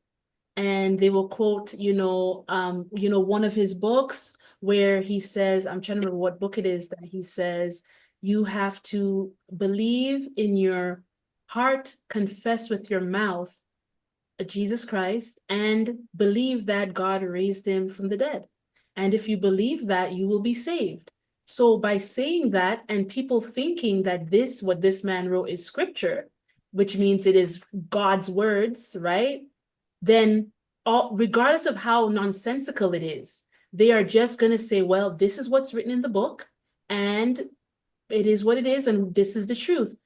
and they will quote, one of his books where he says, I'm trying to remember what book it is that he says, you have to believe in your heart, confess with your mouth Jesus Christ, and believe that God raised him from the dead. And if you believe that, you will be saved. So by saying that, and people thinking that what this man wrote is scripture, which means it is God's words, right? Then regardless of how nonsensical it is, they are just going to say, well, this is what's written in the book, and it is what it is, and this is the truth.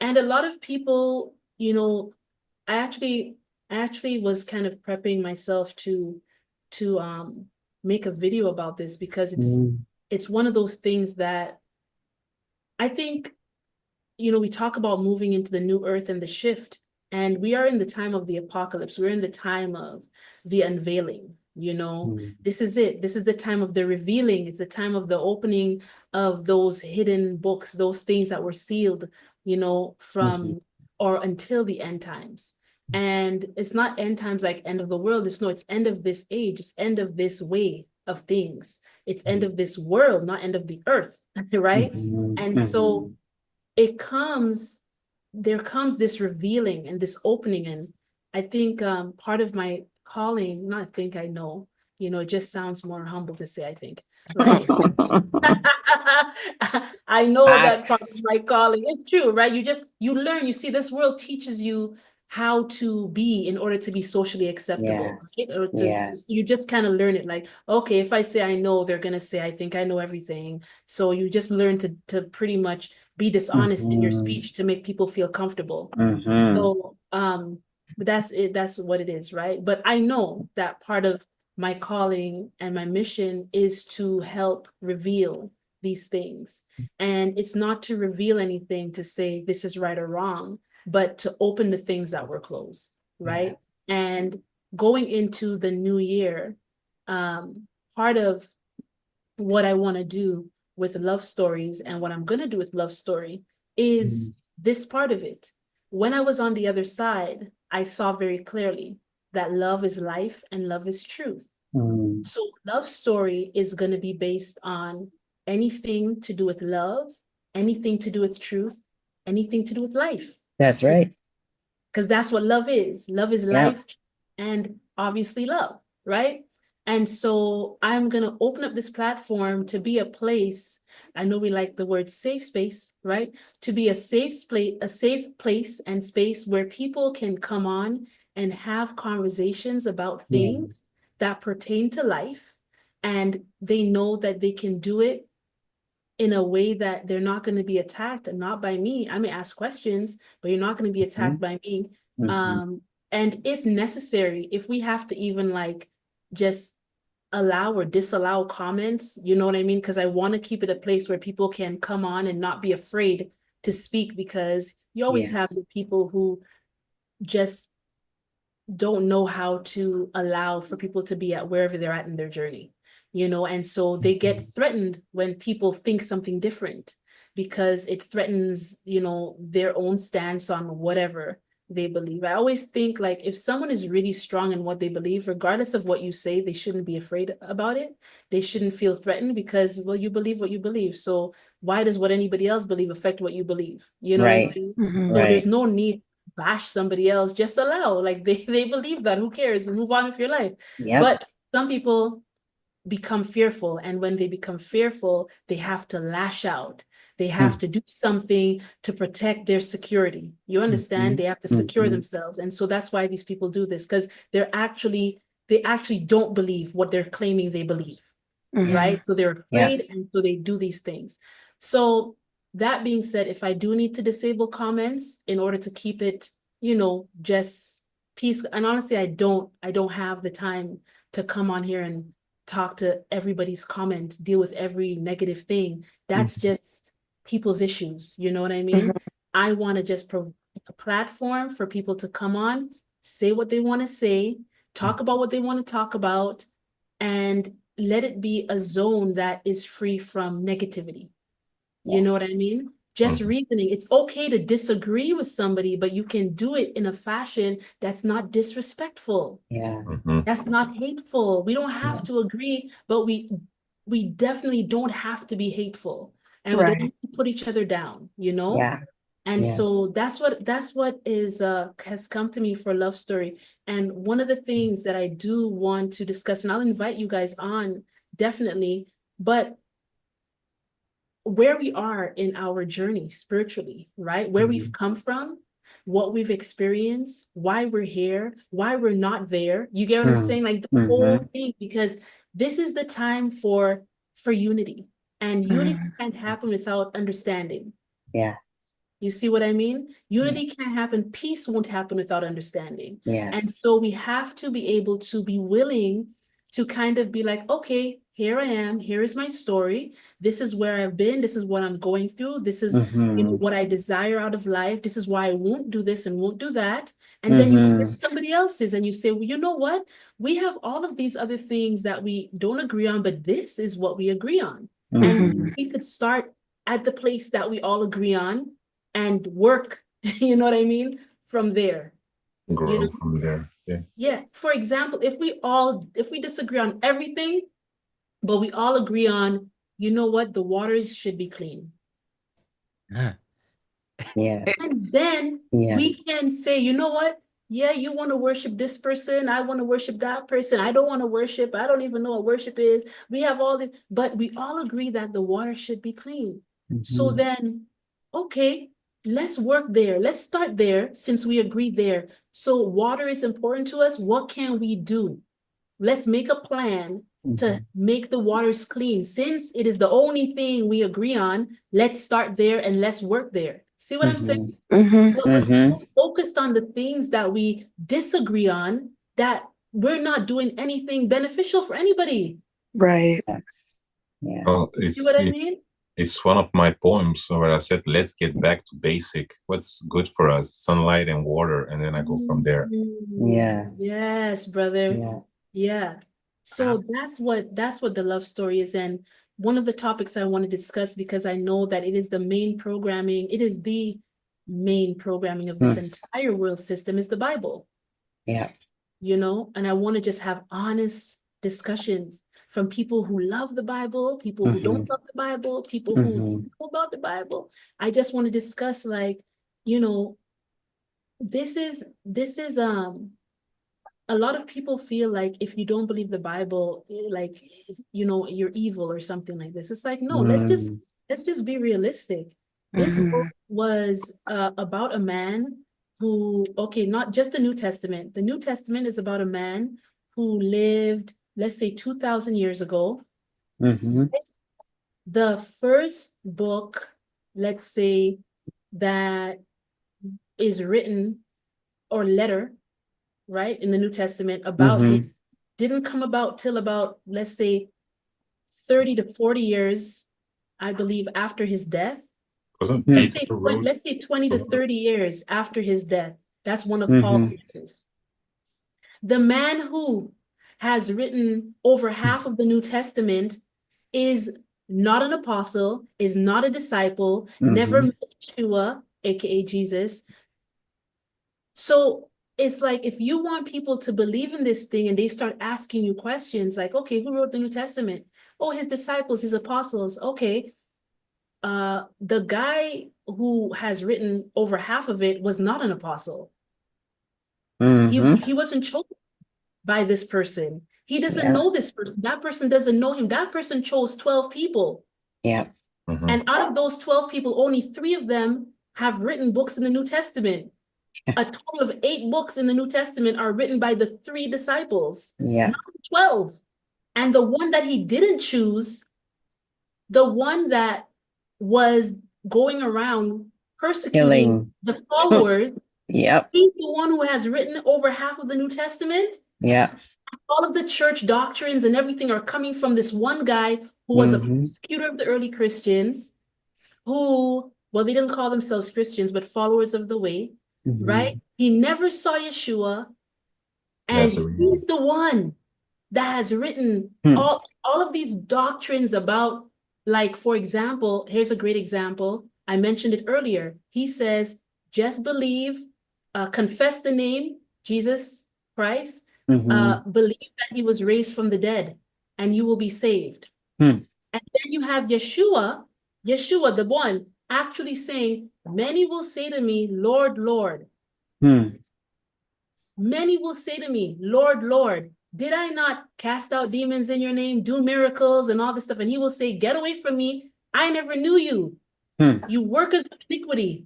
And a lot of people, I actually was kind of prepping myself to make a video about this because Mhm. it's one of those things that I think, we talk about moving into the new earth and the shift, and we are in the time of the apocalypse. We're in the time of the unveiling, Mhm. This is it. This is the time of the revealing. It's the time of the opening of those hidden books, those things that were sealed, Mhm. from or until the end times. And it's not end times like end of the world. It's end of this age. It's end of this way of things. It's end of this world, not end of the earth, right? Mhm. And so Mhm. there comes this revealing and this opening. And I think part of my calling, not think I know, it just sounds more humble to say, I think. right? I know that part of Facts. my calling. It's true, right? You learn, you see, this world teaches you how to be in order to be socially acceptable, Yes. right? Or Yes. you just kind of learn it like, okay, if I say I know, they're gonna say I think I know everything. So you just learn to pretty much be dishonest in your speech to make people feel comfortable. So but that's it, that's what it is, right? But I know that part of my calling and my mission is to help reveal these things. And it's not to reveal anything to say this is right or wrong, but to open the things that were closed, right? And going into the new year, part of what I want to do with love stories and what I'm going to do with love story is this part of it. When I was on the other side, I saw very clearly that love is life and love is truth. So love story is going to be based on anything to do with love, anything to do with truth, anything to do with life. That's right. Because that's what love is. Love is Yep. life and obviously love, right? And so I'm going to open up this platform to be a place. I know we like the word safe space, right? To be a safe place and space where people can come on and have conversations about things that pertain to life. And they know that they can do it in a way that they're not going to be attacked, and not by me. I may ask questions, but you're not going to be attacked by me. And if necessary, if we have to even like just allow or disallow comments, you know what I mean? Because I want to keep it a place where people can come on and not be afraid to speak, because you always have the people who just don't know how to allow for people to be at wherever they're at in their journey, you know, and so they get threatened when people think something different, because it threatens, you know, their own stance on whatever they believe. I always think like if someone is really strong in what they believe, regardless of what you say, they shouldn't be afraid about it. They shouldn't feel threatened, because, well, you believe what you believe. So why does what anybody else believe affect what you believe? You know what I'm saying? So there's no need bash somebody else, just allow, like they believe that, who cares, move on with your life. But some people become fearful, and when they become fearful, they have to lash out, they have to do something to protect their security, you understand? They have to secure themselves. And so that's why these people do this, because they actually don't believe what they're claiming they believe, right? So they're afraid, and so they do these things. So that being said, if I do need to disable comments in order to keep it, you know, just peace, and honestly, I don't have the time to come on here and talk to everybody's comment, deal with every negative thing. That's just people's issues, you know what I mean? I want to just provide a platform for people to come on, say what they want to say, talk about what they want to talk about, and let it be a zone that is free from negativity. You know what I mean? Just reasoning. It's okay to disagree with somebody, but you can do it in a fashion that's not disrespectful. That's not hateful. We don't have to agree, but we definitely don't have to be hateful. And we don't have to put each other down, you know? And so that's what is has come to me for Love Story. And one of the things that I do want to discuss, and I'll invite you guys on, definitely, but where we are in our journey spiritually, right? Where we've come from, what we've experienced, why we're here, why we're not there. You get what I'm saying? Like the whole thing, because this is the time for unity. And unity can't happen without understanding. You see what I mean? Unity can't happen. Peace won't happen without understanding. And so we have to be able to be willing to kind of be like, okay, here I am. Here is my story. This is where I've been. This is what I'm going through. This is, you know, what I desire out of life. This is why I won't do this and won't do that. And then you hear somebody else's and you say, well, you know what? We have all of these other things that we don't agree on, but this is what we agree on. And we could start at the place that we all agree on and work, you know what I mean, from there. Grow you know? from there. Yeah. For example, if we disagree on everything, but we all agree on, you know what, the waters should be clean. And then we can say, you know what, Yeah, you want to worship this person. I want to worship that person. I don't want to worship. I don't even know what worship is. We have all this, but we all agree that the water should be clean. So then, okay, let's work there. Let's start there since we agree there. So water is important to us. What can we do? Let's make a plan to make the waters clean. Since it is the only thing we agree on, let's start there and let's work there. See what I'm saying? But we're so focused on the things that we disagree on that we're not doing anything beneficial for anybody. Right. Yes. Yeah. Well, See what I mean? it's one of my poems where I said, let's get back to basic. What's good for us? Sunlight and water. And then I go from there. Yes. Yes, brother. Yeah. Yeah. So that's what the love story is. And one of the topics I want to discuss, because I know that it is the main programming, it is the main programming of this entire world system, is the Bible. Yeah. You know, and I want to just have honest discussions from people who love the Bible, people who don't love the Bible, people who know about the Bible. I just want to discuss, like, you know, this is a lot of people feel like if you don't believe the Bible, like, you know, you're evil or something like this. It's like, no, let's just be realistic. This book was about a man who, okay, not just the New Testament. The New Testament is about a man who lived, let's say, 2,000 years ago. The first book, let's say, that is written, or letter, right, in the New Testament about him, didn't come about till about, let's say, 30 to 40 years, I believe, after his death. Wasn't Peter wrote? Let's say 20 to 30 years after his death. That's one of Paul's letters. The man who has written over half of the New Testament is not an apostle, is not a disciple, never met Yeshua, aka Jesus. So it's like, if you want people to believe in this thing and they start asking you questions like, okay, who wrote the New Testament? Oh, his disciples, his apostles. Okay. The guy who has written over half of it was not an apostle. He wasn't chosen by this person. He doesn't know this person. That person doesn't know him. That person chose 12 people. Yeah. And out of those 12 people, only 3 of them have written books in the New Testament. A total of 8 books in the New Testament are written by the 3 disciples, not 12. And the one that he didn't choose, the one that was going around persecuting the followers, he's the one who has written over half of the New Testament. Yeah. All of the church doctrines and everything are coming from this one guy who was a persecutor of the early Christians, who, well, they didn't call themselves Christians, but followers of the way. Right? He never saw Yeshua. And he's the one that has written all of these doctrines about, like, for example, here's a great example. I mentioned it earlier. He says, just believe, confess the name, Jesus Christ, believe that he was raised from the dead, and you will be saved. And then you have Yeshua, the one, actually saying, many will say to me, Lord, Lord. Many will say to me, Lord, Lord, did I not cast out demons in your name, do miracles and all this stuff? And he will say, get away from me. I never knew you. You workers of iniquity.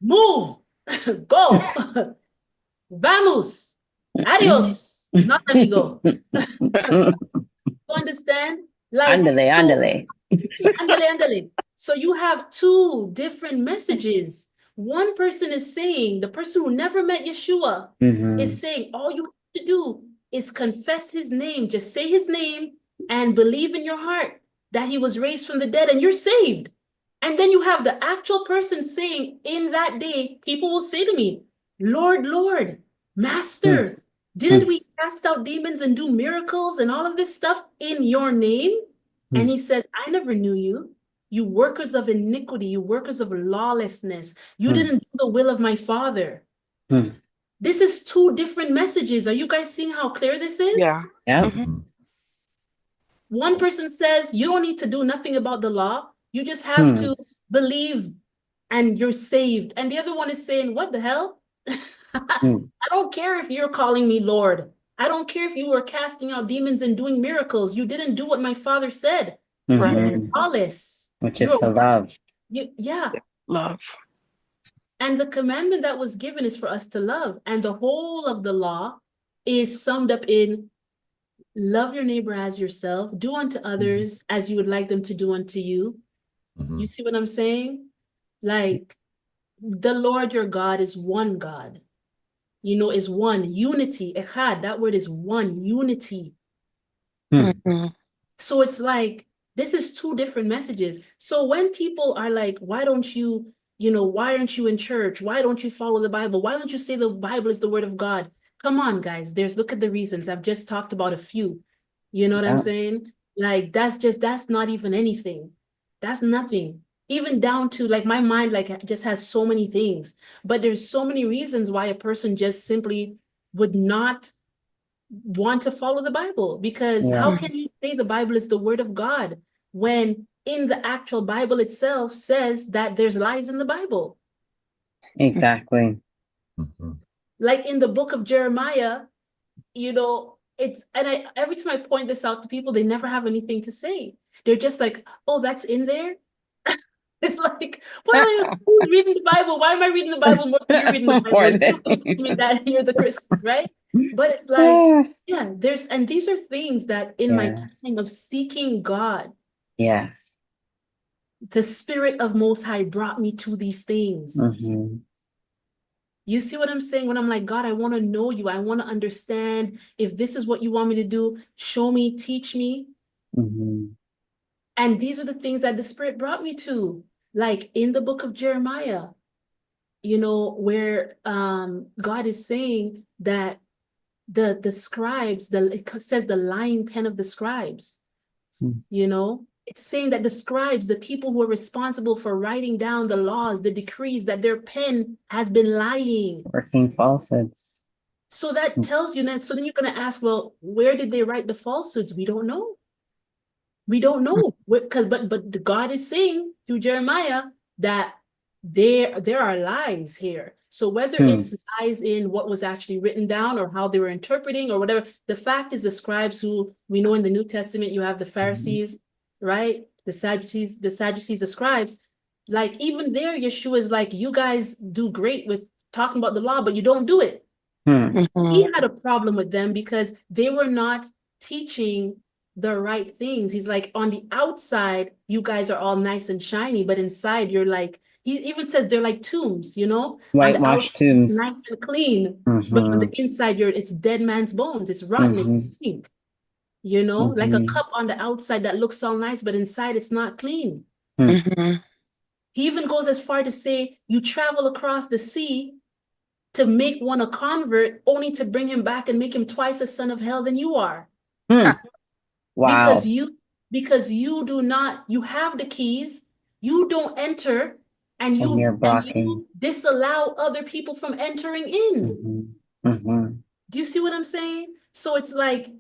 Move. Go. Vamos. Adios. Not amigo. You understand? Like, Andale. Andale. So you have 2 different messages. One person is saying, the person who never met Yeshua is saying, all you have to do is confess his name. Just say his name and believe in your heart that he was raised from the dead and you're saved. And then you have the actual person saying, in that day, people will say to me, Lord, Lord, Master, didn't we cast out demons and do miracles and all of this stuff in your name? And he says, I never knew you. You workers of iniquity, you workers of lawlessness. You didn't do the will of my Father. This is 2 different messages. Are you guys seeing how clear this is? Yeah. One person says, you don't need to do nothing about the law. You just have to believe and you're saved. And the other one is saying, what the hell? Mm. I don't care if you're calling me Lord. I don't care if you were casting out demons and doing miracles. You didn't do what my father said. You are Mhm. lawless. Which You is to are love. yeah. Love. And the commandment that was given is for us to love. And the whole of the law is summed up in love your neighbor as yourself, do unto others as you would like them to do unto you. You see what I'm saying? Like the Lord your God is one God, is one, unity, echad, that word is one, unity. Mhm. So it's like, this is two different messages. So when people are like, why aren't you in church? Why don't you follow the Bible? Why don't you say the Bible is the word of God? Come on, guys. Look at the reasons. I've just talked about a few. You know what I'm Yeah. saying? Like, that's not even anything. That's nothing. Even down to like my mind, like just has so many things, but there's so many reasons why a person just simply would not want to follow the Bible, because Yeah. how can you say the Bible is the word of God when in the actual Bible itself says that there's lies in the Bible? Exactly. Like in the book of Jeremiah, every time I point this out to people, they never have anything to say. They're just like, oh, that's in there. It's like, well, who's reading the Bible? Why am I reading the Bible more than you're reading the Bible? More And you're than going to tell me that you're the Christian, right? But it's like, Ah, yeah, and these are things that in my yes. time of seeking God, Yes. the Spirit of Most High brought me to these things. Mhm. You see what I'm saying? When I'm like, God, I want to know you. I want to understand. If this is what you want me to do, show me, teach me. Mhm. And these are the things that the Spirit brought me to. Like in the book of Jeremiah, where God is saying that the scribes, it says the lying pen of the scribes, Mm. it's saying that the scribes, the people who are responsible for writing down the laws, the decrees, that their pen has been lying. Working falsehoods. So that tells you that. So then you're going to ask, well, where did they write the falsehoods? We don't know. We don't know, but God is saying through Jeremiah that there are lies here. So whether Hmm. it's lies in what was actually written down or how they were interpreting or whatever, the fact is the scribes, who we know in the New Testament, you have the Pharisees, right? The Sadducees, the scribes. Like even there, Yeshua is like, you guys do great with talking about the law, but you don't do it. Hmm. He had a problem with them because they were not teaching the right things. He's like, on the outside, you guys are all nice and shiny, but inside you're like, he even says they're like tombs, on the Whitewashed outside, tombs. nice and clean, but on the inside, it's dead man's bones. It's rotten, it's pink, like a cup on the outside that looks all nice, but inside it's not clean. Mhm. He even goes as far to say, you travel across the sea to make one a convert, only to bring him back and make him twice a son of hell than you are. Hmm. Wow. Because you have the keys, you don't enter, and And you're you blocking. disallow other people from entering in. Mhm. Do you see what I'm saying? So it's like,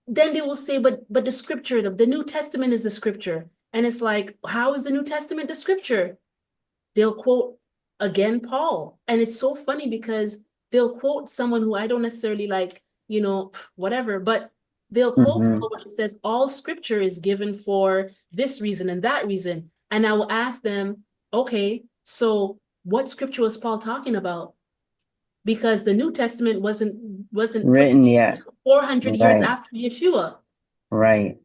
then they will say, but the scripture, the New Testament is the scripture. And it's like, how is the New Testament the scripture? They'll quote again Paul. And it's so funny because they'll quote someone who I don't necessarily like, whatever, but they'll quote Paul when it says all scripture is given for this reason and that reason. And I will ask them, okay, so what scripture was Paul talking about? Because the New Testament wasn't put Written together yet. 400 years Right. after Yeshua. Right.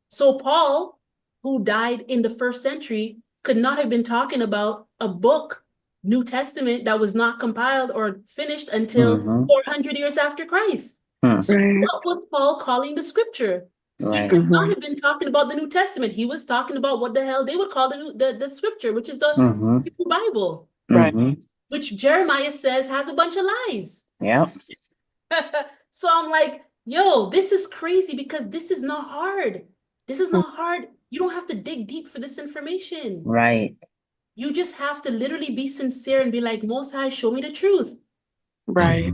So Paul, who died in the 1st century, could not have been talking about a book, New Testament, that was not compiled or finished until 400 years after Christ. So Right. what was Paul calling the scripture? He Right. could not have been talking about the New Testament. He was talking about what the hell they would call the scripture, which is the Hebrew Bible, Right. which Jeremiah says has a bunch of lies. Yep. So I'm like, yo, this is crazy because this is not hard. This is not hard. You don't have to dig deep for this information. Right. You just have to literally be sincere and be like, Most High, show me the truth. Right.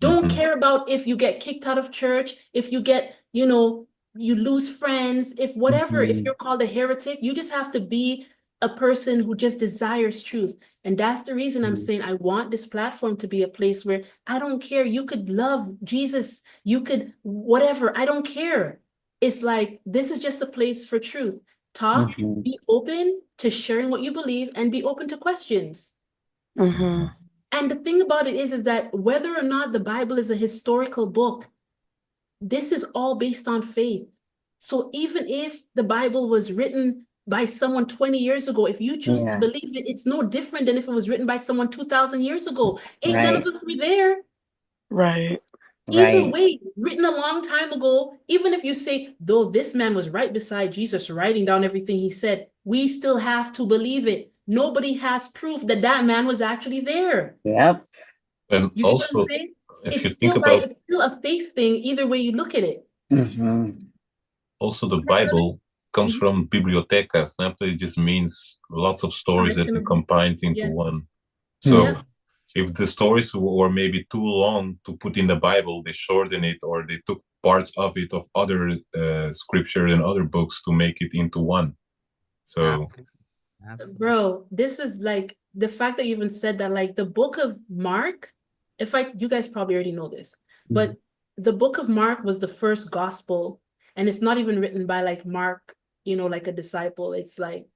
Don't care about if you get kicked out of church, if you get, you lose friends, if whatever, if you're called a heretic, you just have to be a person who just desires truth. And that's the reason I'm saying I want this platform to be a place where I don't care. You could love Jesus, you could whatever, I don't care. It's like, this is just a place for truth. Talk, be open to sharing what you believe, and be open to questions. Mm-hmm. And the thing about it is that whether or not the Bible is a historical book, this is all based on faith. So even if the Bible was written by someone 20 years ago, if you choose to believe it, it's no different than if it was written by someone 2,000 years ago. Ain't none of us were there. Right. Either way, written a long time ago, even if you say, though this man was right beside Jesus writing down everything he said, we still have to believe it. Nobody has proof that that man was actually there. Yep. And You get what I'm also, saying? if It's you still think like, about it's still a faith thing, either way you look at it. also the Bible comes Mhm. from biblioteca. Simply, it just means lots of stories that you combined into one. So Yeah. if the stories were maybe too long to put in the Bible, they shortened it, or they took parts of it of other scripture and other books to make it into one. So Absolutely. Bro, this is like the fact that you even said that, like the book of Mark, you guys probably already know this, but the book of Mark was the first gospel, and it's not even written by like Mark, like a disciple. It's like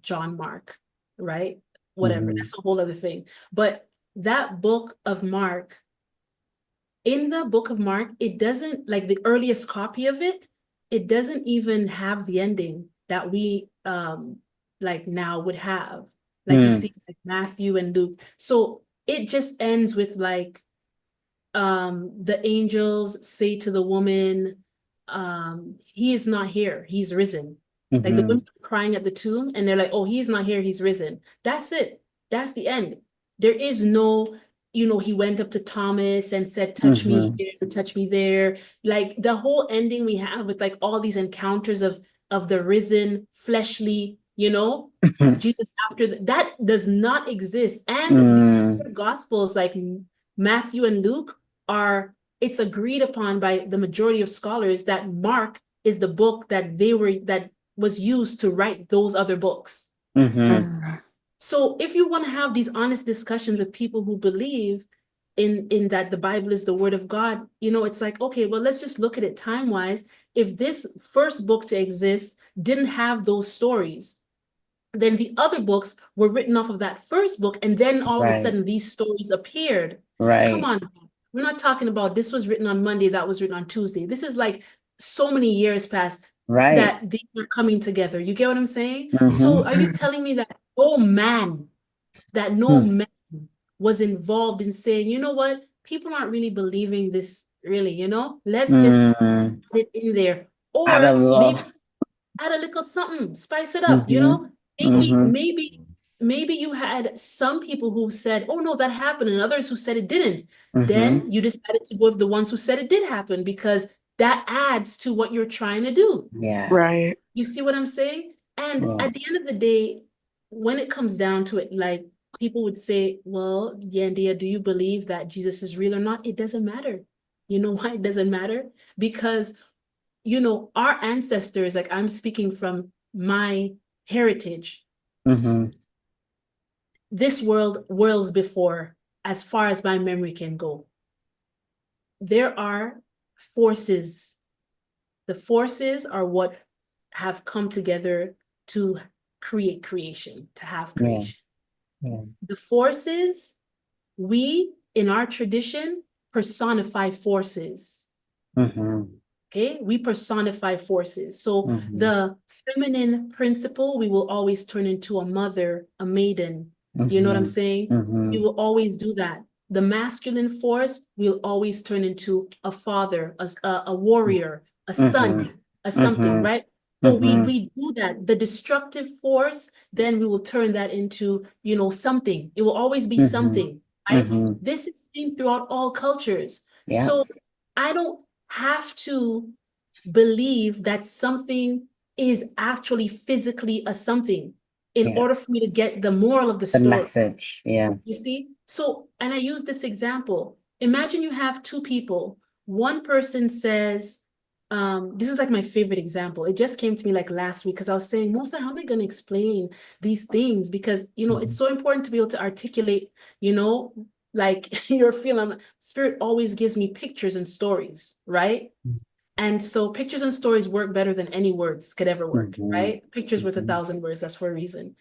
John Mark, right? Whatever. That's a whole other thing. But that book of Mark, in the book of Mark, it doesn't, like the earliest copy of it, it doesn't even have the ending that we like now would have. Like you see like Matthew and Luke. So it just ends with like the angels say to the woman, he is not here, he's risen. Like the women are crying at the tomb and they're like, oh, he's not here, he's risen. That's it. That's the end. There is no, he went up to Thomas and said, touch me here, touch me there. Like the whole ending we have with like all these encounters of the risen fleshly, Jesus after that does not exist. And the other gospels like Matthew and Luke it's agreed upon by the majority of scholars that Mark is the book that was used to write those other books. So if you want to have these honest discussions with people who believe in that the Bible is the word of God, it's like, okay, well, let's just look at it time-wise. If this first book to exist didn't have those stories, then the other books were written off of that first book, and then all of a sudden these stories appeared. Come on. We're not talking about this was written on Monday, that was written on Tuesday. This is like so many years past that these are coming together. You get what I'm saying? So are you telling me that no man was involved in saying, you know what, people aren't really believing this really, let's just put it in there. Or maybe add a little something, spice it up, maybe you had some people who said, oh no, that happened, and others who said it didn't. Then you decided to go with the ones who said it did happen, because that adds to what you're trying to do. Right. You see what I'm saying? And at the end of the day, when it comes down to it, like people would say, well, Yandia, do you believe that Jesus is real or not? It doesn't matter. You know why it doesn't matter? Because our ancestors, like I'm speaking from my heritage, this worlds before, as far as my memory can go, there are forces. The forces are what have come together to create creation, to have creation. The forces, we in our tradition personify forces. Okay, we personify forces. So the feminine principle, we will always turn into a mother, a maiden. You know what I'm saying? We will always do that. The masculine force will always turn into a father, a warrior, a son, a something, right? So we do that. The destructive force, then we will turn that into, something. It will always be something, right? This is seen throughout all cultures. So I don't have to believe that something is actually physically a something in order for me to get the moral of the story. Message. You see? So, and I use this example. Imagine you have two people. One person says, this is like my favorite example. It just came to me like last week because I was saying, Mosa, how am I going to explain these things? Because, you know, it's so important to be able to articulate, you know, like your feeling. Spirit always gives me pictures and stories, right? And so pictures and stories work better than any words could ever work, right? Pictures with 1,000 words, that's for a reason.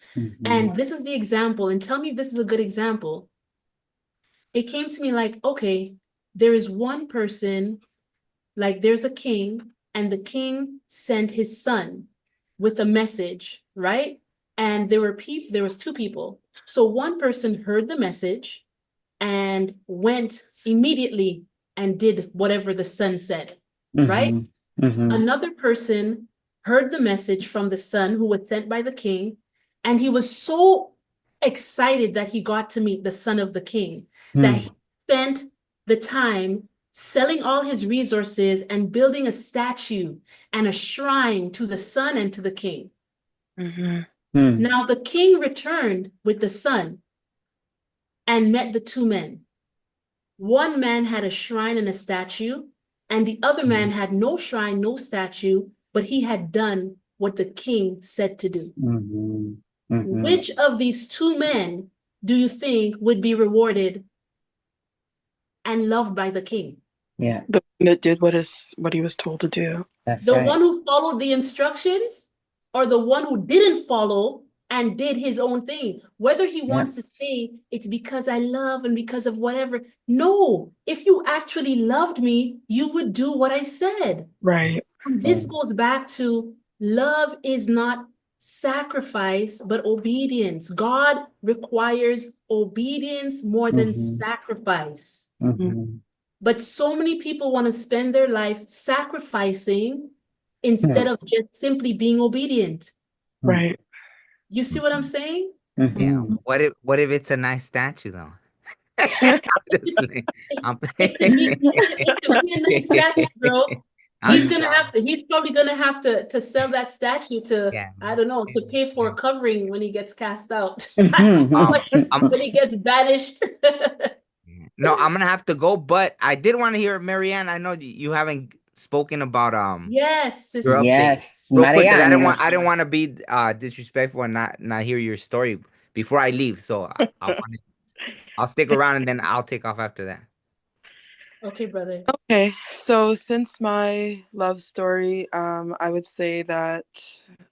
And this is the example, and tell me if this is a good example. It came to me like, okay, there is one person, like there's a king, and the king sent his son with a message, right? And there was two people. So one person heard the message and went immediately and did whatever the son said, right? Another person heard the message from the son who was sent by the king, and he was so excited that he got to meet the son of the king that he spent the time selling all his resources and building a statue and a shrine to the son and to the king. Now the king returned with the son and met the two men. One man had a shrine and a statue, and the other man had no shrine, no statue, but he had done what the king said to do. Which of these two men do you think would be rewarded and loved by the king? Yeah, The one that did what he was told to do. that's The right. one who followed the instructions, or the one who didn't follow and did his own thing? Whether he wants to say it's because I love and because of whatever. No, if you actually loved me, you would do what I said. Right. And this goes back to love is not sacrifice, but obedience. God requires obedience more than sacrifice. But so many people want to spend their life sacrificing instead of just simply being obedient. Right. You see what I'm saying? Yeah. What if it's a nice statue though? I'm just saying. I'm It could be a nice statue, bro. I'm He's just- gonna have to, he's probably gonna have to sell that statue to, yeah. I don't know, to pay for a covering when he gets cast out. I'm- When he gets banished. No, I'm gonna have to go, but I did want to hear Marianne. I know you haven't spoken about Yes, your update. Yes, Real quick, 'cause Marianne. I didn't want to be disrespectful and not hear your story before I leave. So I'll stick around and then I'll take off after that. Okay, brother. Okay, so since my love story, I would say that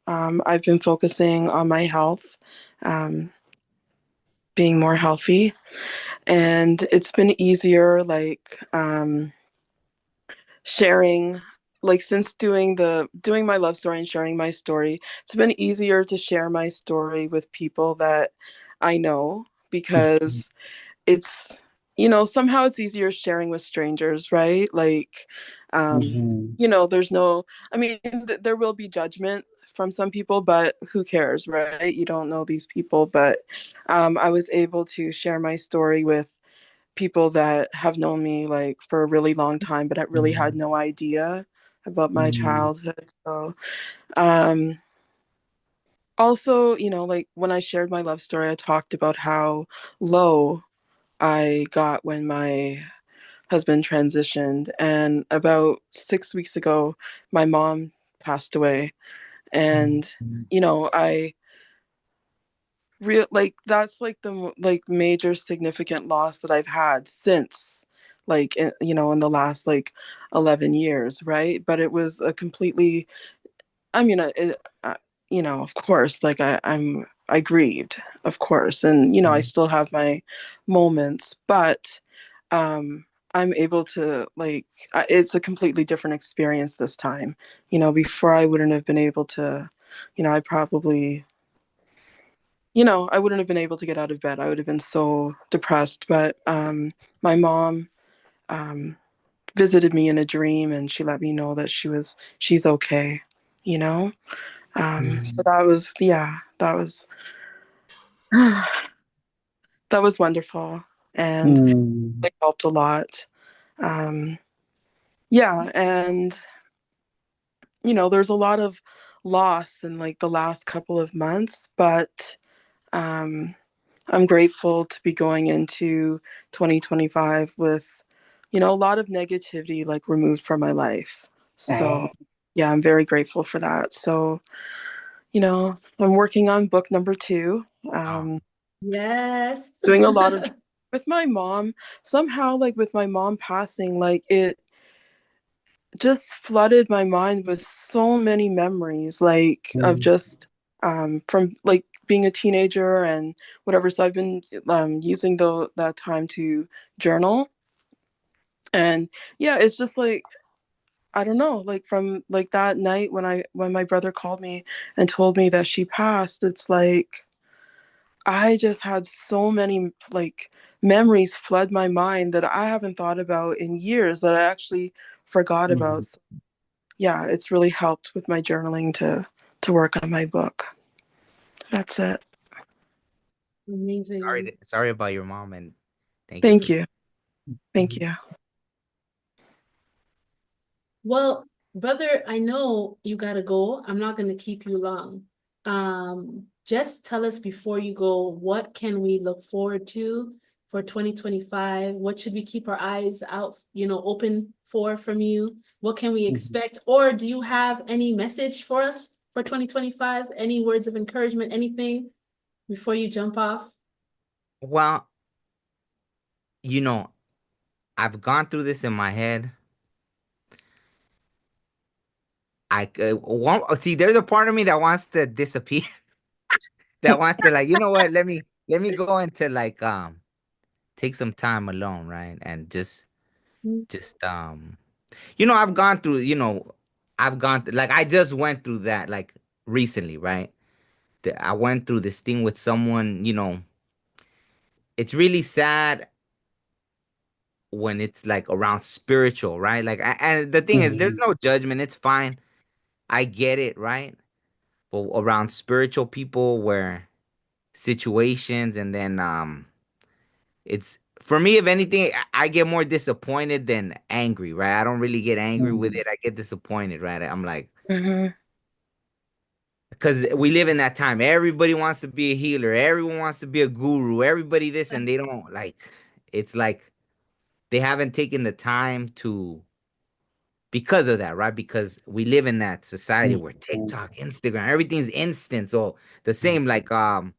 I've been focusing on my health, being more healthy, and it's been easier, like sharing, like since doing my love story and sharing my story, it's been easier to share my story with people that I know because it's, somehow it's easier sharing with strangers, right? Like there's no, I mean, there will be judgment from some people, but who cares, right? You don't know these people. But I was able to share my story with people that have known me like for a really long time, but I really had no idea about my childhood. So also, like when I shared my love story, I talked about how low I got when my husband transitioned. And about 6 weeks ago, my mom passed away. And, I like that's like the like major significant loss that I've had since like in the last like 11 years, right? But it was a completely, I mean, of course, like I grieved, of course, and I still have my moments, but I'm able to like it's a completely different experience this time. Before I wouldn't have been able to, I probably, I wouldn't have been able to get out of bed. I would have been so depressed. But my mom visited me in a dream, and she let me know that she's okay. You know. So that was, yeah, that was that was wonderful, and it helped a lot. Um, yeah, and there's a lot of loss in like the last couple of months, but um, I'm grateful to be going into 2025 with, a lot of negativity like removed from my life. So yeah, I'm very grateful for that. So, I'm working on book number 2. Oh, Yes. Doing a lot of with my mom. Somehow, like with my mom passing, like it just flooded my mind with so many memories, like of just from like being a teenager and whatever. So I've been using that time to journal, and yeah, it's just like I don't know, like from like that night when my brother called me and told me that she passed. It's like I just had so many like memories flood my mind that I haven't thought about in years that I actually forgot about. So yeah, it's really helped with my journaling to work on my book. That's it. Amazing. sorry about your mom, and thank you for Thank that. you. Thank you. Well, brother, I know you gotta go. I'm not gonna keep you long. Just tell us before you go, what can we look forward to for 2025? What should we keep our eyes out, open for from you? What can we expect? Or do you have any message for us for 2025? Any words of encouragement, anything before you jump off? Well, you know, I've gone through this in my head. See, there's a part of me that wants to disappear, that wants to like, you know what? Let me go into like take some time alone, right? And just I've gone through, like I just went through that like recently, right? I went through this thing with someone, it's really sad when it's like around spiritual, right? Like, and the thing is, there's no judgment. It's fine. I get it, right? But around spiritual people where situations and then it's for me, if anything, I get more disappointed than angry, right? I don't really get angry with it. I get disappointed, right? I'm like, Mm-hmm. because we live in that time. Everybody wants to be a healer. Everyone wants to be a guru. Everybody this, and they don't like. It's like they haven't taken the time to because of that, right? Because we live in that society where TikTok, Instagram, everything's instant. So the same, like how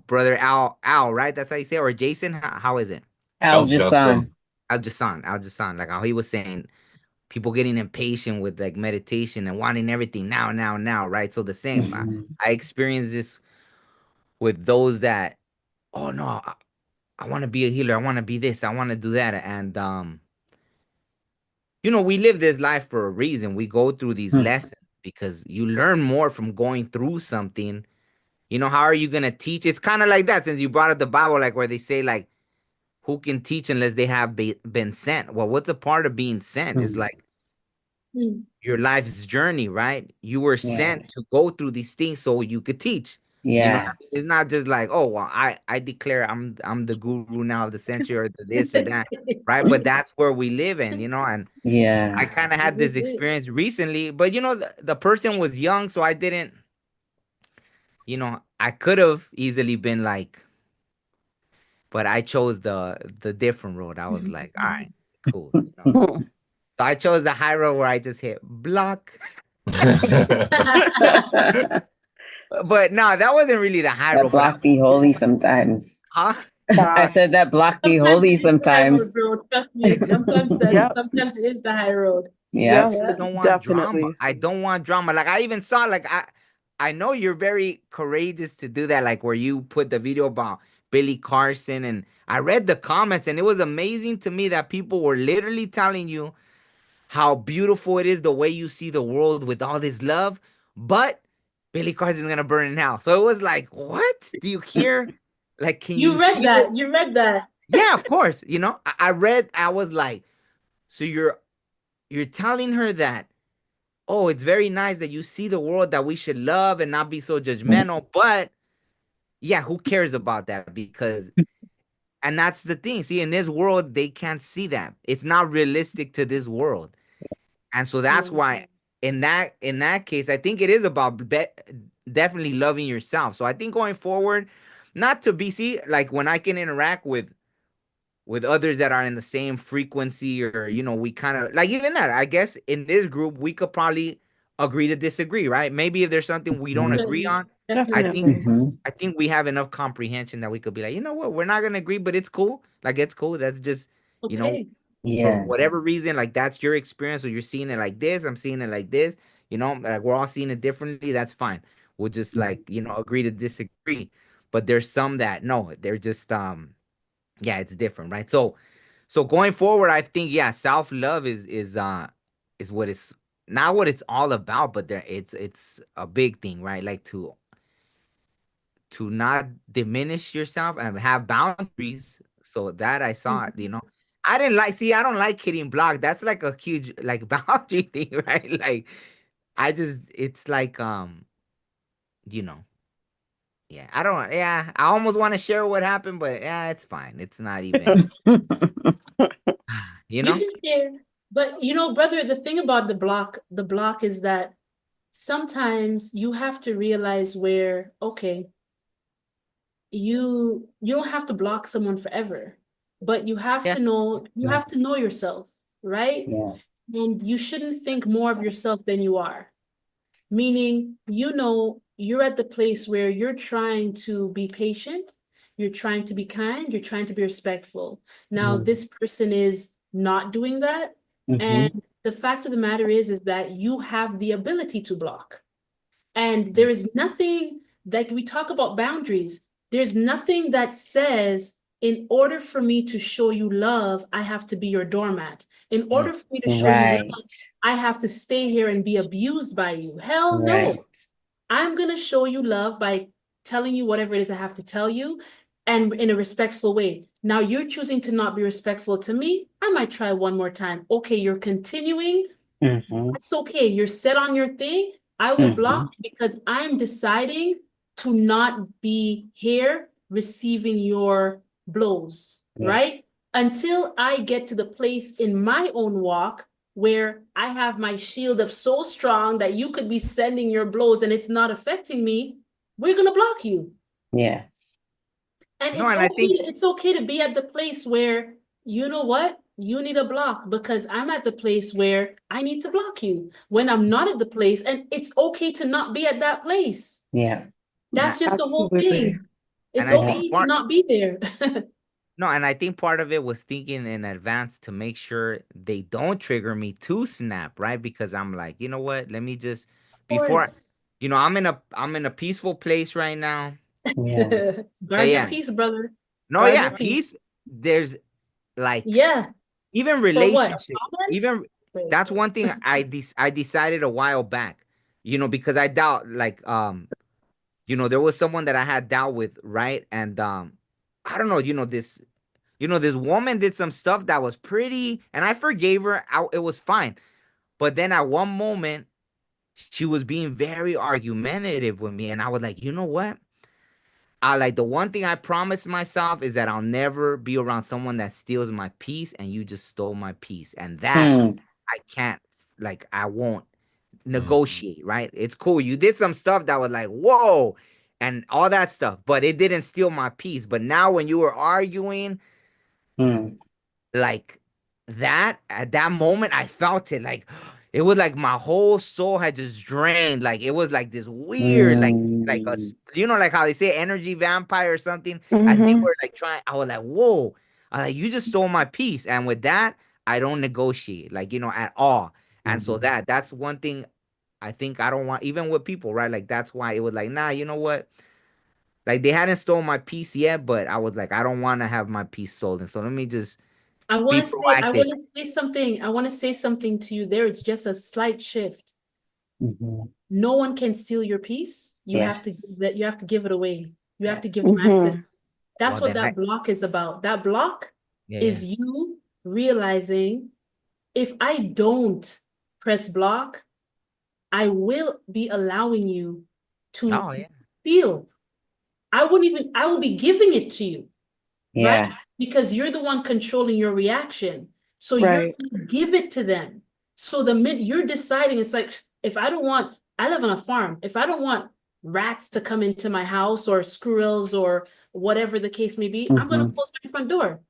brother Al, right? That's how you say it, or Jason. How is it? El Jason. Al Jason, like how he was saying, people getting impatient with like meditation and wanting everything now, now, now, right? So the same. I experienced this with those that, oh no, I want to be a healer. I want to be this. I want to do that. And we live this life for a reason. We go through these lessons because you learn more from going through something. How are you gonna teach? It's kind of like that since you brought up the Bible, like where they say like, who can teach unless they have been sent? Well, what's a part of being sent? Is like Hmm. your life's journey, right? You were sent to go through these things so you could teach. What I mean? It's not just like, oh well, I declare I'm the guru now of the century or the this or that, right? But that's where we live in, and I kind of had this experience recently, but the person was young, so I didn't, I could have easily been like, but I chose the different road. I was like, all right, cool. So I chose the high road where I just hit block. But no, that wasn't really the high That road. But block be holy sometimes. huh? I said that Facts. block be Sometimes holy it is the high road, sometimes. bro. Trust me. Yep. Sometimes it is the high road. Yep. Yep. Because I don't want drama. Definitely. I don't want drama. Like I even saw like I know you're very courageous to do that, like where you put the video about Billy Carson, and I read the comments and it was amazing to me that people were literally telling you how beautiful it is the way you see the world with all this love, but Billy Carson's gonna burn in hell. So it was like, what? Do you hear? Like, can you You read see the that. You read that. Yeah, of course. I read, I was like, so you're telling her that, oh, it's very nice that you see the world that we should love and not be so judgmental. But yeah, who cares about that? Because, and that's the thing. See, in this world, they can't see that. It's not realistic to this world. And so that's Yeah. why in that case, I think it is about definitely loving yourself. So I think going forward, not to be see like when I can interact with with others that are in the same frequency, or we kind of like, even that, I guess in this group we could probably agree to disagree, right? Maybe if there's something we don't agree Definitely. on, I think Definitely. Mm-hmm. I think we have enough comprehension that we could be like, you know what, we're not gonna agree, but it's cool. Like, it's cool. That's just, you know, Okay. for Yeah. whatever reason, like that's your experience, or you're seeing it like this, I'm seeing it like this, like we're all seeing it differently. That's fine. We'll just, like, agree to disagree. But there's some that no, they're just yeah, it's different, right? So going forward, I think, yeah, self-love is what it's not what it's all about, but it's a big thing, right? Like to not diminish yourself and have boundaries. So that I saw it, Mhm. I don't like hitting block. That's like a huge, like, boundary thing, right? Like, it's like, you know, yeah, I almost want to share what happened, but yeah, it's fine. It's not even, you You know? can share, but brother, the thing about the block is that sometimes you have to realize where, okay, you don't have to block someone forever, but Yeah. you have to know yourself, right? Yeah. And you shouldn't think more of yourself than you are. Meaning, you're at the place where you're trying to be patient, you're trying to be kind, you're trying to be respectful. Now, this person is not doing that. Mm-hmm. And the fact of the matter is that you have the ability to block. And there is nothing, like we talk about boundaries, there's nothing that says, in order for me to show you love, I have to be your doormat. In Mm. order for me to show you Right. love, I have to stay here and be abused by you. Hell Right. no. I'm going to show you love by telling you whatever it is I have to tell you, and in a respectful way. Now you're choosing to not be respectful to me. I might try one more time. Okay, you're continuing. Mm-hmm. That's okay. You're set on your thing. I will Mm-hmm. block you because I'm deciding to not be here receiving your blows, Yeah. right? Until I get to the place in my own walk where I have my shield up so strong that you could be sending your blows and it's not affecting me, we're gonna block you. Yes. And No, and I think, it's okay to be at the place where, you know what? You need a block because I'm at the place where I need to block you when I'm not at the place, and it's okay to not be at that place. Yeah. and That's I, just the whole Absolutely. thing. and It's I Yeah. think okay to part not be there. Of no, and I think part of it was thinking in advance to make sure they don't trigger me to snap, right? Because I'm like, you know what? Let me just before, course. I'm in a peaceful place right now. Yeah. Yeah, Guard your yeah. peace, brother. No, Guard yeah, your peace. peace. There's like Yeah. even For what? relationship, even that's one thing I decided a while back, because I doubt, like, there was someone that I had doubt with, right? And I don't know, this woman did some stuff that was pretty, and I forgave her. It was fine. But then at one moment, she was being very argumentative with me, and I was like, you know what? I like the one thing I promised myself is that I'll never be around someone that steals my peace, and you just stole my peace. And that Hmm. I can't, like, I won't Mhm. negotiate, right? It's cool. You did some stuff that was like, whoa, and all that stuff, but it didn't steal my peace. But now when you were arguing, Hmm. like that, at that moment, I felt it. Like, it was like my whole soul had just drained. Like, it was like this weird, like Hmm. like how they say energy vampire or something, as they Mm-hmm. were like trying. I was like, whoa, like, you just stole my peace. And with that, I don't negotiate, like, at all. And so Mhm. that's one thing I think I don't want, even with people, right? Like, that's why it was like, nah, you know what? Like, they hadn't stolen my peace yet, but I was like, I don't want to have my peace stolen. So let me just be I proactive. want to say something. I want to say something to you there. It's just a slight shift. Mhm. No one can steal your peace. Yes. You have to give it away. You have to give them Yes. access. Mm-hmm. That's Well, what then that block is about. That block yeah, yeah. is you realizing, if I don't press block, I will be allowing you to Oh, yeah. steal. I will be giving it to you, right? Yeah. Because you're the one controlling your reaction. So you're Right. going to give it to them. So the minute you're deciding, it's like, if I don't want, I live on a farm. If I don't want rats to come into my house or squirrels or whatever the case may be, I'm going to Mhm. close my front door.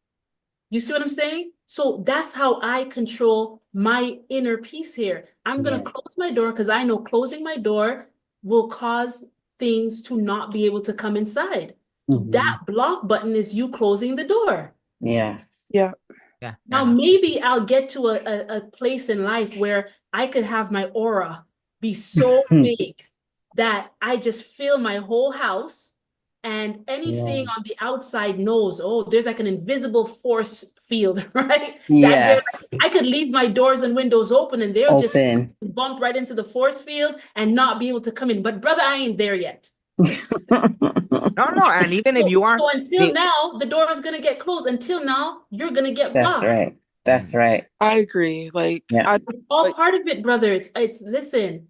You see what I'm saying? So that's how I control my inner peace here. I'm going to Yeah. close my door because I know closing my door will cause things to not be able to come inside. That block button is you closing the door. Yes. Yeah. Yeah. Now, Yeah. maybe I'll get to a place in life where I could have my aura be so big that I just fill my whole house and anything Yeah. on the outside knows, oh, there's like an invisible force field, right? That they're Yes. I could leave my doors and windows open and they'll just Open. bump right into the force field and not be able to come in. But brother, I ain't there yet. No, no. And even if you are, So until now, the door is gonna get closed. Until now, you're gonna get That's blocked. right. That's right. I agree. Like, Yeah. It's all part of it, brother. It's listen,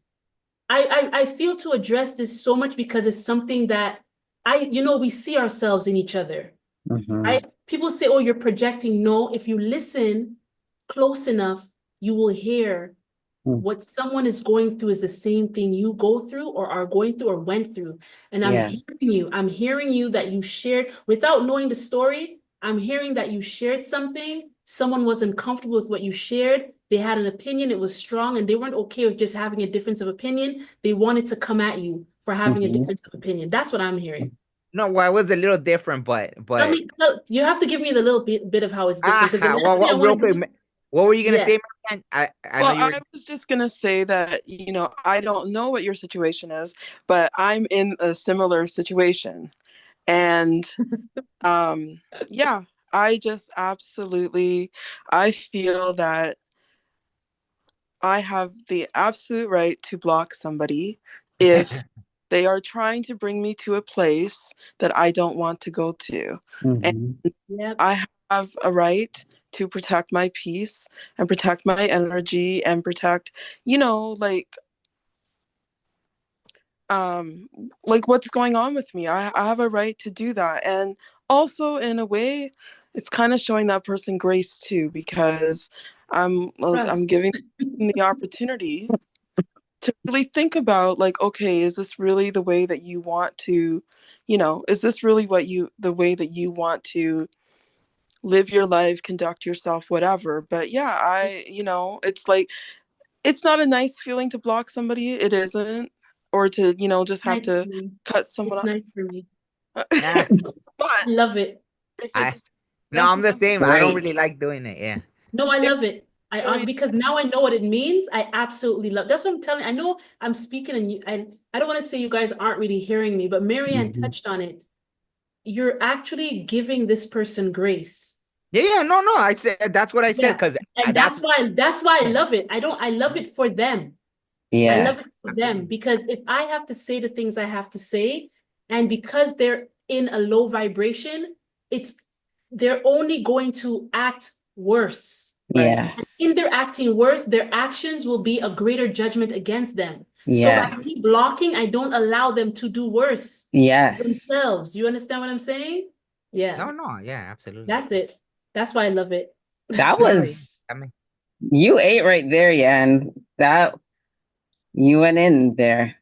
I feel to address this so much because it's something that we see ourselves in each other, right? People say, oh, you're projecting. No, if you listen close enough, you will hear what someone is going through is the same thing you go through or are going through or went through. And Yeah. I'm hearing you that you shared without knowing the story. I'm hearing that you shared something. Someone wasn't comfortable with what you shared. They had an opinion, it was strong, and they weren't okay with just having a difference of opinion. They wanted to come at you for having a difference of opinion. That's what I'm hearing. no, well, it was a little different, but You have to give me the little bit of how it's different because well, real quick, what were you gonna yeah. say, man? I know well, you were. I was just gonna say that, I don't know what your situation is, but I'm in a similar situation. And yeah, I just absolutely, I feel that I have the absolute right to block somebody if they are trying to bring me to a place that I don't want to go to. And Yep. I have a right to protect my peace and protect my energy and protect, like what's going on with me. I have a right to do that. And also in a way, it's kind of showing that person grace too, because I'm Trust. giving them the opportunity to really think about, like, okay, is this really the way that you want to, is this really the way that you want to live your life, conduct yourself, whatever. But yeah, it's like, it's not a nice feeling to block somebody. It isn't. Or to, just have Nice to for me. cut someone It's off. nice for me. Yeah, But I love it. if I it's no, I'm the necessary, same. I don't really Great. like doing it. Yeah. No, I if love it. Because now I know what it means. I absolutely love. That's what I'm telling. I know I'm speaking, and I don't want to say you guys aren't really hearing me, but Marianne touched on it. You're actually giving this person grace. Yeah, no, no. I said that's what I said Yeah, because and that's that's why I love it. I love it for them. I love it Yes. for them absolutely. because if I have to say the things I have to say, and because they're in a low vibration, they're only going to act worse. right. In Yes. their acting worse, their actions will be a greater judgment against them. So by me Yes. blocking, I don't allow them to do worse Yes. themselves. You understand what I'm saying? Yeah, No, no, yeah, absolutely. that's it. That's why I love it. That No, no, yeah. was I mean, you ate right there, yeah, and that you went in there.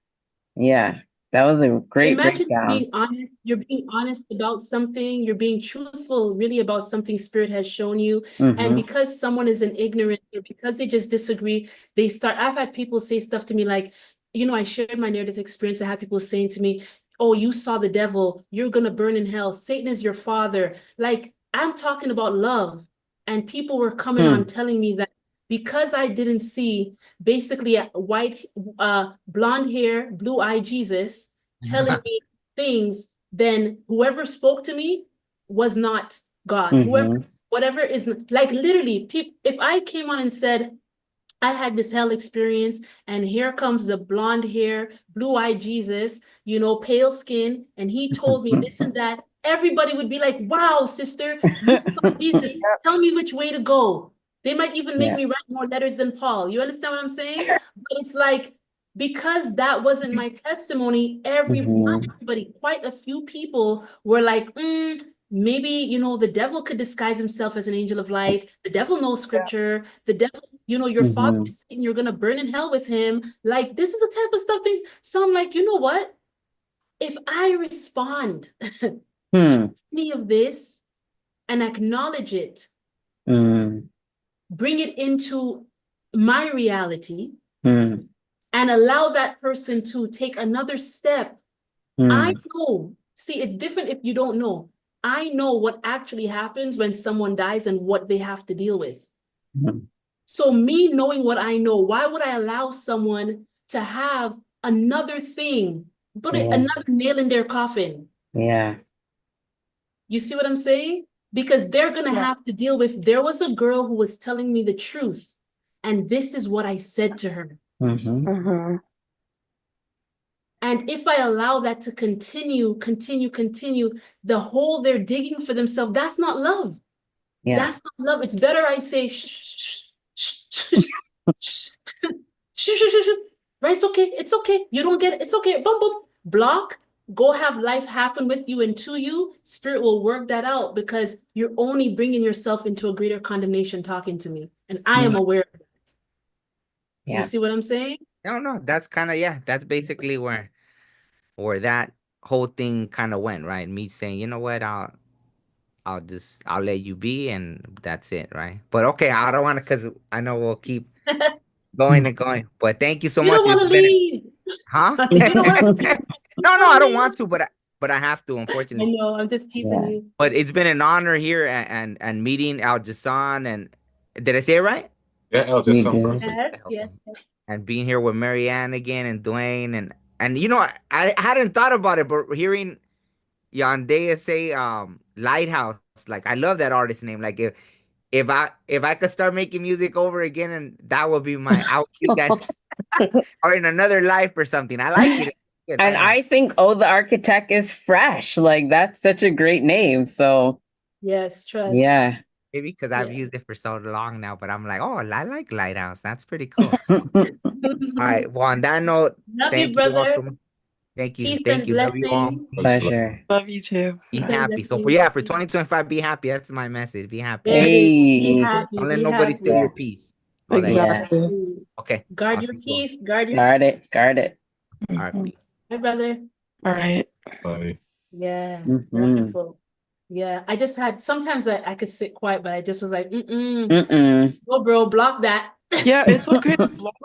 Yeah. That was a great Imagine breakdown. being honest, you're being honest about something, you're being truthful really about something Spirit has shown you. And because someone is in ignorance or because they just disagree, I've had people say stuff to me like, I shared my near-death experience. I had people saying to me, oh, you saw the devil, you're gonna burn in hell, Satan is your father. Like, I'm talking about love. And people were coming on telling me that because I didn't see basically a white, blonde hair, blue-eyed Jesus telling me things, then whoever spoke to me was not God. Whatever is like literally, if I came on and said, I had this hell experience, and here comes the blonde hair, blue-eyed Jesus, pale skin, and he told me this and that, everybody would be like, wow, sister, you saw Jesus. Tell me which way to go. They might even make Yeah. me write more letters than Paul. You understand what I'm saying? But it's like, because that wasn't my testimony, not everybody, quite a few people were like, maybe, the devil could disguise himself as an angel of light. The devil knows scripture. The devil, your father is Satan, you're going to burn in hell with him. Like, this is the type of stuff things. So I'm like, you know what? If I respond to any of this and acknowledge it, Mm. bring it into my reality, Mm. and allow that person to take another step. I Mm. know, see, it's different if you don't know. I know what actually happens when someone dies and what they have to deal with. Mm. So me knowing what I know, why would I allow someone to have another thing, put Yeah. another nail in their coffin? Yeah. You see what I'm saying? Because they're going to Yeah. have to deal with, there was a girl who was telling me the truth, and this is what I said to her. Mm-hmm. Mm-hmm. And if I allow that to continue, the hole they're digging for themselves, that's not love. Yeah. That's not love. It's better I say, shh, shh, shh, shh, shh, shh, shh, shh, shh. Right? It's okay. It's okay. You don't get it. It's okay. Boom, boom. Block. Go have life happen with you and to you. Spirit will work that out, because you're only bringing yourself into a greater condemnation talking to me. And I am aware of it. You Yeah. see what I'm saying? No, that's kind of, yeah, that's basically where that whole thing kind of went, right? Me saying, you know what, I'll let you be, and that's it, right? But okay, I don't want to, because I know we'll keep going and going. But thank you so You don't much. want It's to been, leave. huh? You don't want to No, I don't want to, but I have to, I unfortunately. know, I'm just teasing Yeah. you. But it's been an honor here, and meeting Al Jassan, and did I say it right? Yeah, Al, You just sound do. perfect. Yes, Okay. yes. And being here with Marianne again, and Duane, and you know, I hadn't thought about it, but hearing Yandea say Lighthouse, like, I love that artist name. Like, if I could start making music over again, and that would be my, I would use that, or in another life or something. I like it. It's good, And Lighthouse. I think the Architect is fresh. Like, that's such a great name. So Yes, trust. yeah. Maybe because I've Yeah. used it for so long now, but I'm like, oh, I like Lighthouse. That's pretty cool. All right. Well, on that note, Love you, thank you all brother. so much. Thank you. Peace Thank and you. Love you all. blessings. Pleasure. Love you too. Be Peace and happy. So blessings. for 2025, be happy. That's my message. Be happy. There it is. Be Hey. happy. Don't let Be nobody happy. steal Yeah. your peace. All that. Yeah. Exactly. Okay. Guard I'll your see you all. peace. Guard your Guard it. Guard it. All right. Mhm. Peace. Hi, brother. All right. Bye. Yeah, Mm-hmm. wonderful. Yeah, I just had, sometimes I could sit quiet, but I just was like, Mm-mm. no, bro, block that. Yeah, it's okay. Block.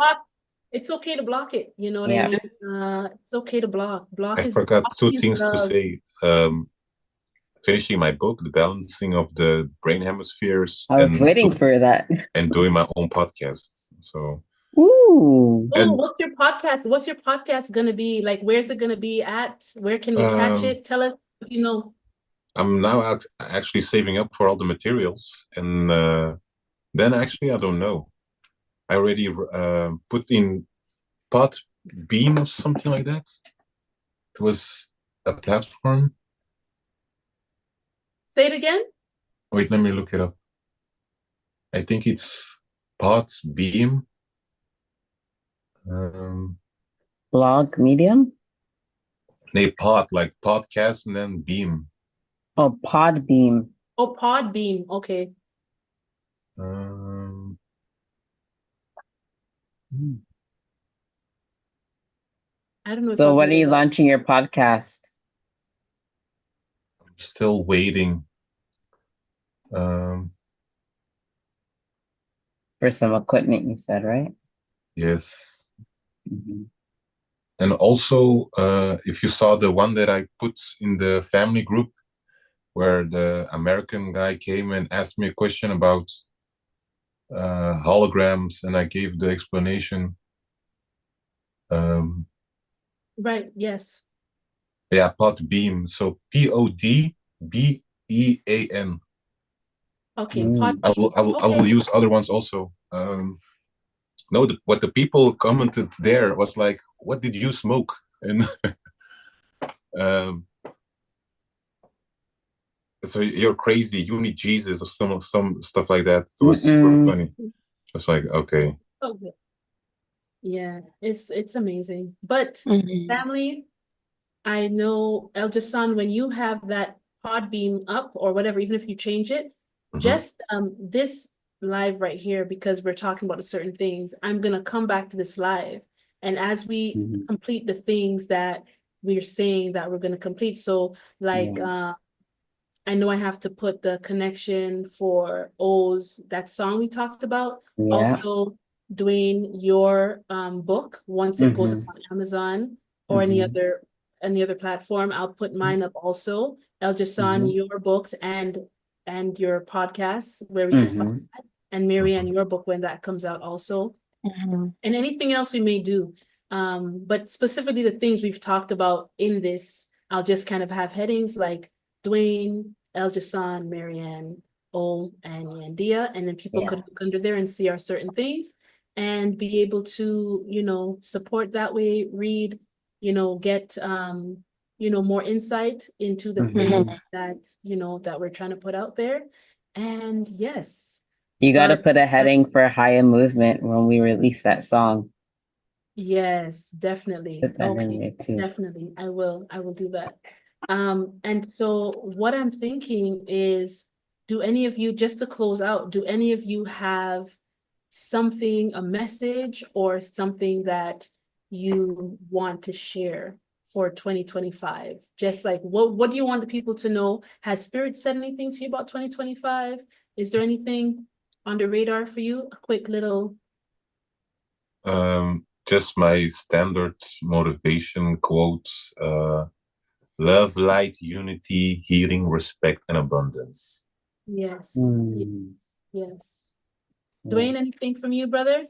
It's okay to block it. You know what I Yeah. mean? It's okay to block. I Block is forgot two blocking is things to love. say. Finishing my book, The Balancing of the Brain Hemispheres, I was waiting for that. and doing my own podcast. So, Ooh. Oh, and what's your podcast? What's your podcast gonna be? Like, where's it gonna be at? Where can we catch it? Tell us, you know. I'm now actually saving up for all the materials, and then actually I don't know. I already put in Podbean or something like that. It was a platform. Say it again. Wait, let me look it up. I think it's Podbeam. Blog Medium? Nee, pod, like podcast and then beam. Oh, Podbeam. Oh, Podbeam. Okay. Um, I don't know if So I've when heard are of you that. launching your podcast? I'm still waiting. For some equipment, you said, right? Yes. Mm-hmm. And also, if you saw the one that I put in the family group, where the American guy came and asked me a question about holograms, and I gave the explanation. Right. Yes. Yeah, Podbeam. So Podbean. Okay. Mm. I Podbeam. will Okay. use other ones also. No, what the people commented there was like, "What did you smoke?" And so you're crazy. You need Jesus or some stuff like that. It was super funny. It's like, okay. Okay. Yeah, it's amazing. But Mhm. family, I know El Jason, when you have that Podbeam up or whatever, even if you change it, just this live right here, because we're talking about certain things, I'm gonna come back to this live. And as we Mhm. complete the things that we're saying that we're gonna complete, so like Yeah. I know I have to put the connection for O's, that song we talked about. Yeah. Also, Duane, your book, once it goes up on Amazon or any other platform, I'll put mine up also. El Jason, your books and your podcasts where we can find that. And Marianne, your book when that comes out also. And anything else we may do. But specifically the things we've talked about in this, I'll just kind of have headings like Duane, El Jason, Marianne, O, and Yandea, and then people could look under there and see our certain things and be able to, support that way, read, get more insight into the things that, that we're trying to put out there. And yes. You got to put a But heading for Higher Movement when we release that song. yes, definitely. Put that in Okay, there too. definitely. I will do that. And so what I'm thinking is, do any of you, just to close out, do any of you have something, a message or something that you want to share for 2025? Just like, what do you want the people to know? Has Spirit said anything to you about 2025? Is there anything on the radar for you? A quick little. Just my standard motivation quotes: love, light, unity, healing, respect, and abundance. Yes, yes. Duane, anything from you, brother?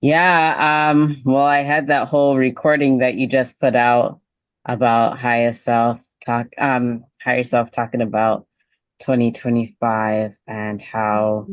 Yeah, well, I had that whole recording that you just put out about higher self talking about 2025 and how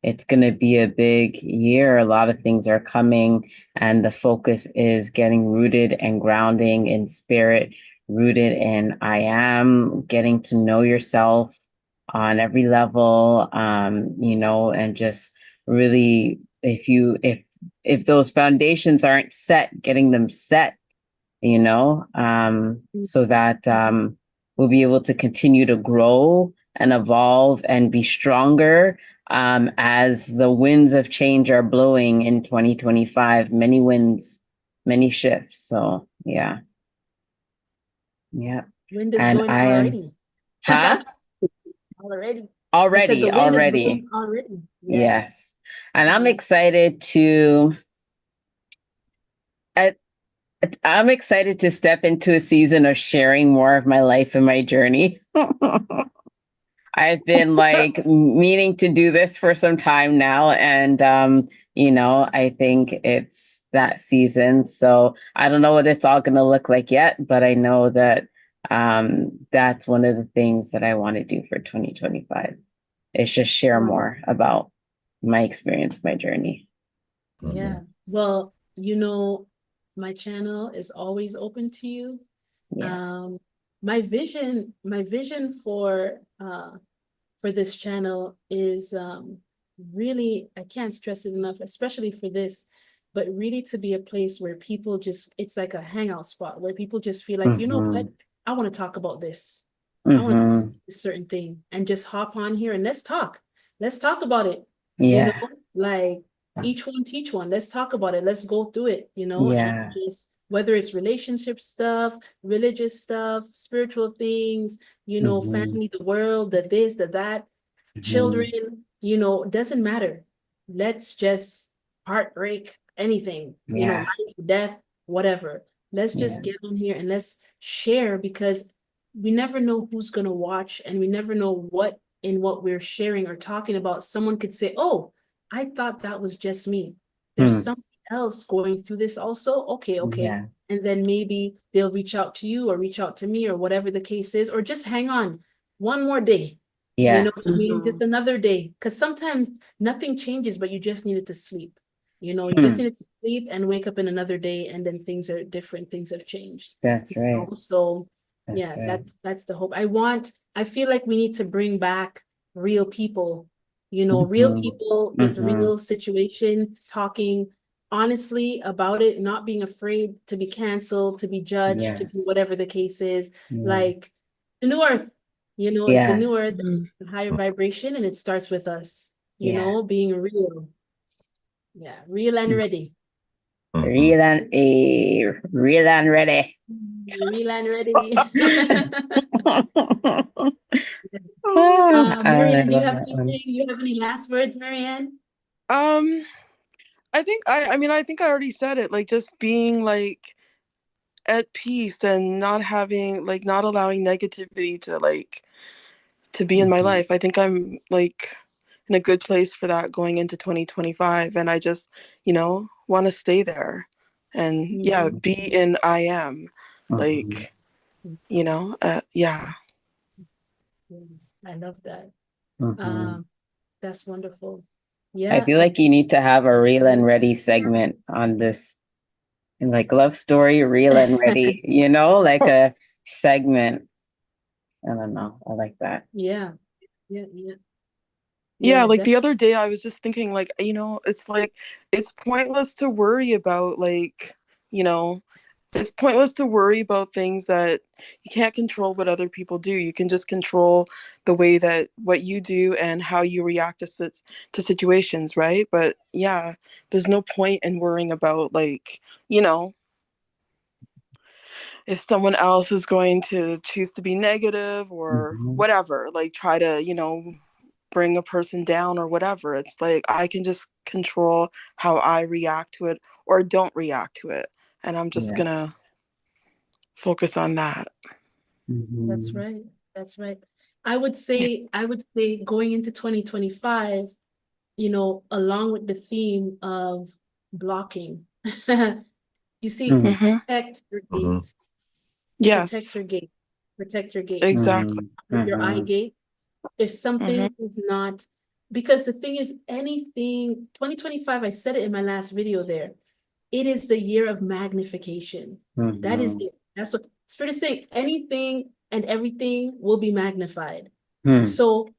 it's going to be a big year. A lot of things are coming, and the focus is getting rooted and grounding in spirit, rooted in I am, getting to know yourself on every level, and just really, if those foundations aren't set, getting them set, so that we'll be able to continue to grow and evolve and be stronger as the winds of change are blowing in 2025. Many winds, many shifts. So yeah. Wind is And blowing I am, already. huh? Already. I said the wind is blowing already. Yeah. Yes. And I'm excited I'm excited to step into a season of sharing more of my life and my journey. I've been like meaning to do this for some time now. And, I think it's that season. So I don't know what it's all going to look like yet, but I know that that's one of the things that I want to do for 2025 is just share more about my experience, my journey. Yeah. Well, my channel is always open to you. Yes. My vision for this channel is really, I can't stress it enough, especially for this, but really to be a place where people it's like a hangout spot where people just feel like, you know what, I want to talk about this. I want to talk about this certain thing and just hop on here and let's talk. Let's talk about it. Yeah. Like each one teach one. Let's talk about it. Let's go through it, Yeah. and just whether it's relationship stuff, religious stuff, spiritual things, family, the world, the this, the that, children, doesn't matter. Let's just heartbreak, anything, life, death, whatever. Let's just get on here and let's share, because we never know who's going to watch, and we never know what we're sharing or talking about. Someone could say, oh, I thought that was just me. There's something else going through this also. Okay. Yeah. And then maybe they'll reach out to you or reach out to me or whatever the case is, or just hang on one more day. Yeah. Just another day. Because sometimes nothing changes, but you just needed to sleep. You just needed to sleep and wake up in another day, and then things are different. Things have changed. That's right. So That's right. that's the hope. I feel like we need to bring back real people, real people with real situations, talking honestly about it, not being afraid to be canceled, to be judged, to be whatever the case is. Like the new earth, it's the new earth, a higher vibration, and it starts with us, being real. Yeah, real and ready. Real and real and ready. Real and ready. Oh, I Marianne, do you love have that anything? one. Do you have any last words, Marianne? I think I think I already said it, like just being like at peace and not having like not allowing negativity to like to be in my Mhm. life. I think I'm like in a good place for that going into 2025, and I just, want to stay there and yeah, Mhm. be in I am Mhm. like, yeah. I love that. Mhm. Um, that's wonderful. I Yeah, feel like you need to have a that's real and great. ready segment on this, like love story, real and ready, you know, like a segment. I don't know. I like that. Yeah, yeah, yeah, Yeah, yeah, like the other day I was just thinking like, it's like it's pointless to worry about like, you know, it's pointless to worry about things that you can't control what other people do. You can just control the way that what you do and how you react to situations, right? But yeah, there's no point in worrying about like, if someone else is going to choose to be negative or Mhm. whatever, like try to, bring a person down or whatever. It's like I can just control how I react to it or don't react to it. And I'm just Yeah. gonna focus on that. that's Mhm. right. That's right. Yeah. I would say going into 2025, along with the theme of blocking, you see, Mhm. Mm-hmm. protect your Mm-hmm. gates, protect Yes, your gates, protect your gates, exactly. Mhm. your eye Mhm. gate. If Mm-hmm. something is not, because the thing is, anything, 2025, I said it in my last video there, it is the year of magnification. That is Mhm. it. That's what Spirit is saying. Anything and everything will be magnified. Mhm. So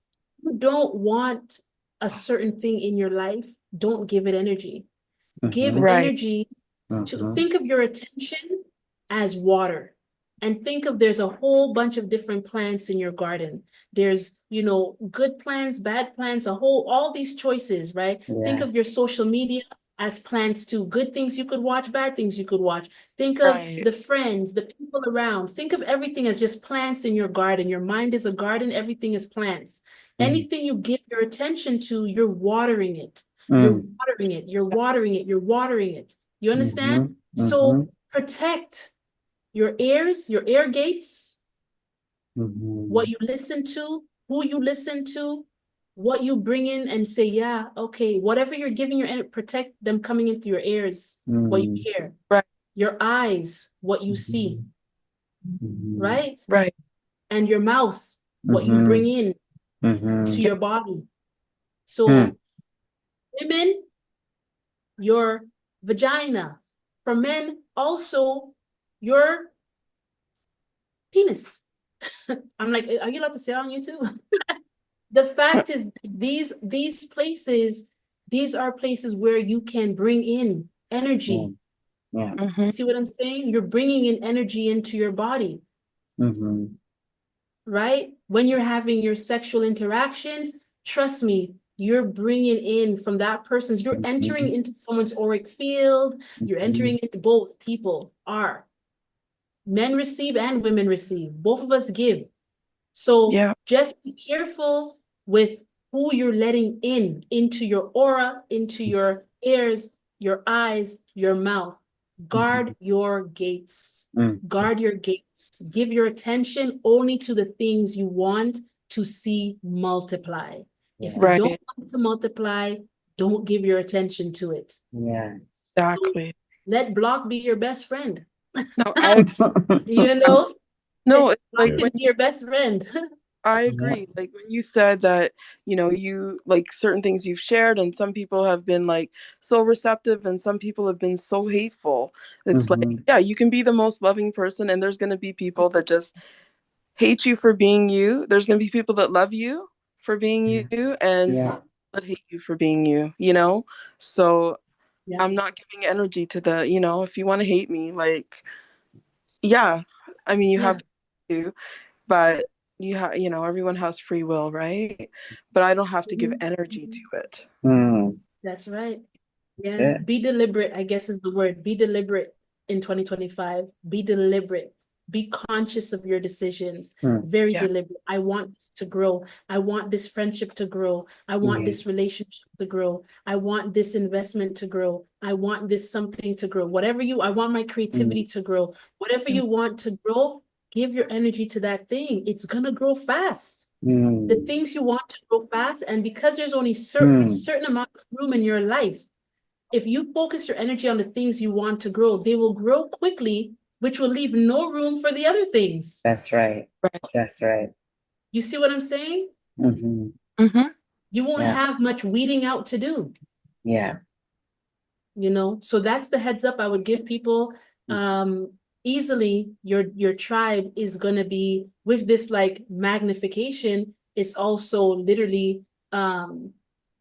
you don't want a certain thing in your life, don't give it energy. Give Mhm. Right. energy to Mhm. think of your attention as water. And think of there's a whole bunch of different plants in your garden. There's, good plants, bad plants, all these choices, right? Think Yeah. of your social media as plants too. Good things you could watch, bad things you could watch. Think of Right. the friends, the people around. Think of everything as just plants in your garden. Your mind is a garden, everything is plants. Mhm. Anything you give your attention to, you're watering it. You're Mhm. watering it, you're watering it, you're watering it. You understand? Mhm. So Mhm. protect your ears, your ear gates, what Mhm. you listen to, who you listen to, what you bring in and say, yeah, okay, whatever you're giving your protect them coming into your ears, what you Mhm. hear, Right. your eyes, what you see, Mhm. Mhm. right? Right. And your mouth, what you bring Mhm. in to Mhm. your body. Hmm. So women, your vagina. For men, also your penis. I'm like, are you allowed to say it on YouTube? The fact is, these are places where you can bring in Yeah. energy. Yeah. Mm-hmm. See what I'm saying? You're bringing in energy into your body, Mhm. right? When you're having your sexual interactions, trust me, you're bringing in from that person's, you're entering Mhm. into someone's auric field, you're Mhm. entering into both people are. Men receive and women receive. Both of us give. So Yeah. just be careful with who you're letting in into your aura, into your ears, your eyes, your mouth. Guard Mhm. your gates. Mhm. Guard your gates. Give your attention only to the things you want to see multiply. If you Yeah. don't Right. want it to multiply, don't give your attention to it. Yeah. So Exactly. let block be your best friend. No, I You know, no, it's block like Yeah. can when be your best friend. I Yeah. agree. Like when you said that, you like certain things you've shared, and some people have been like so receptive, and some people have been so hateful. It's like, Mhm. yeah, you can be the most loving person, and there's going to be people that just hate you for being you. There's going to be people that love you for being Yeah. you, and Yeah. that hate you for being you. So Yeah. I'm not giving energy to if you want to hate me, like, yeah, I mean, you Yeah. have to, but everyone has free will, right? But I don't have to give Mhm. energy to it. Mm. That's right. That's Yeah, it. be deliberate, I guess is the word. Be deliberate in 2025. Be deliberate. Be conscious of your decisions. Very Yeah. deliberate. I want this to grow. I want this friendship to grow. I want Yeah. this relationship to grow. I want this investment to grow. I want this something to grow. I want my creativity to grow. Whatever you want to grow, give your energy to that thing. It's gonna grow fast. The things you want to grow fast, and because there's only certain amount of room in your life, if you focus your energy on the things you want to grow, they will grow quickly, which will leave no room for the other things. That's right. Right. That's right. You see what I'm saying? Mm-hmm. You won't Yeah. have much weeding out to do, Yeah. So that's the heads up I would give people. Easily your tribe is gonna be with this like magnification. It's also literally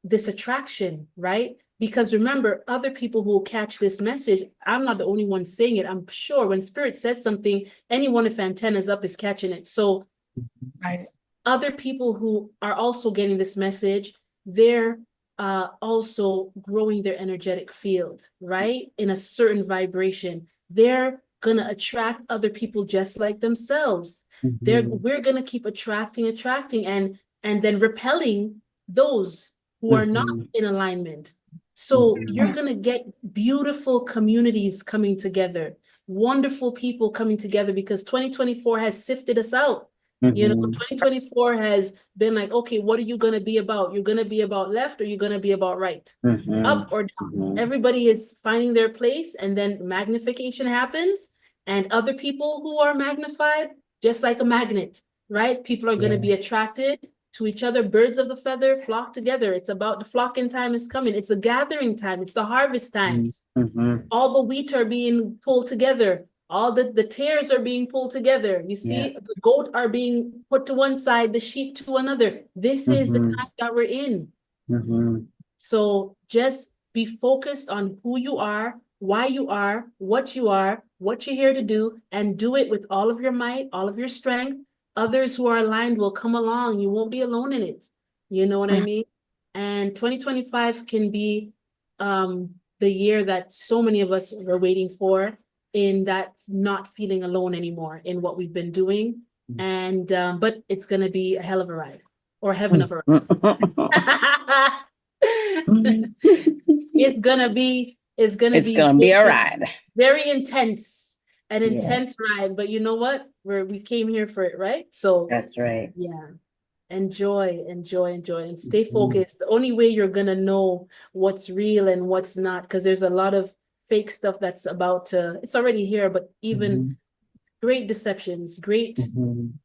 this attraction, right? Because remember, other people who will catch this message, I'm not the only one saying it. I'm sure when Spirit says something, anyone if antennas up is catching it. So Right. other people who are also getting this message, they're also growing their energetic field, right? In a certain vibration. They're gonna attract other people just like themselves. We're gonna keep attracting, and then repelling those who are not in alignment. So you're gonna get beautiful communities coming together, wonderful people coming together, because 2024 has sifted us out. 2024 has been like, okay, what are you going to be about? You're going to be about left, or you're going to be about right? Up or down? Everybody is finding their place, and then magnification happens, and other people who are magnified, just like a magnet, right? People are going to be attracted to each other. Birds of the feather flock together. It's about the flocking time is coming. It's the gathering time. It's the harvest time. All the wheat are being pulled together. All the tares are being pulled together. You see, the goat are being put to one side, the sheep to another. This is the time that we're in. So just be focused on who you are, why you are, what you're here to do, and do it with all of your might, all of your strength. Others who are aligned will come along. You won't be alone in it. You know what I mean? And 2025 can be the year that so many of us were waiting for, in that not feeling alone anymore in what we've been doing. And but it's gonna be a hell of a ride, or heaven of a ride. It's gonna be a ride. very intense, an intense ride. But you know what? We came here for it, right? So That's right. yeah. Enjoy, and stay focused. The only way you're gonna know what's real and what's not, because there's a lot of fake stuff that's it's already here, but even great deceptions, great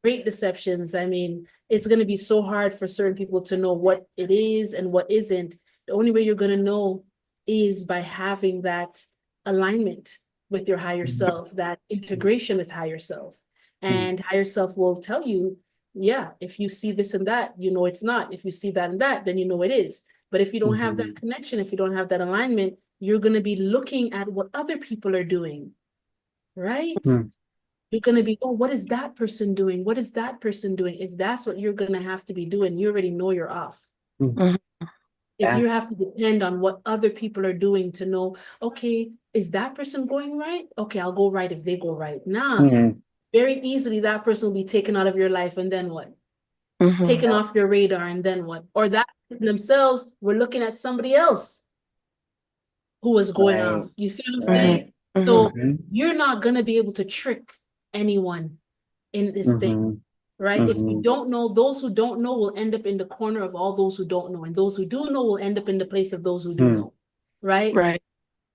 deceptions. I mean, it's gonna be so hard for certain people to know what it is and what isn't. The only way you're gonna know is by having that alignment with your higher self, that integration with higher self. And higher self will tell you, yeah, if you see this and that, you know it's not. If you see that and that, then you know it is. But if you don't have that connection, if you don't have that alignment, you're going to be looking at what other people are doing, right? You're going to be, oh, what is that person doing? What is that person doing? If that's what you're going to have to be doing, you already know you're off. If you have to depend on what other people are doing to know, okay, is that person going right? Okay, I'll go right if they go right. Nah. Very easily that person will be taken out of your life, and then what? Taken off your radar, and then what? Or that themselves were looking at somebody else who was going off. You see what I'm saying? So you're not gonna be able to trick anyone in this thing, right? If you don't know, those who don't know will end up in the corner of all those who don't know, and those who do know will end up in the place of those who do know, right? Right.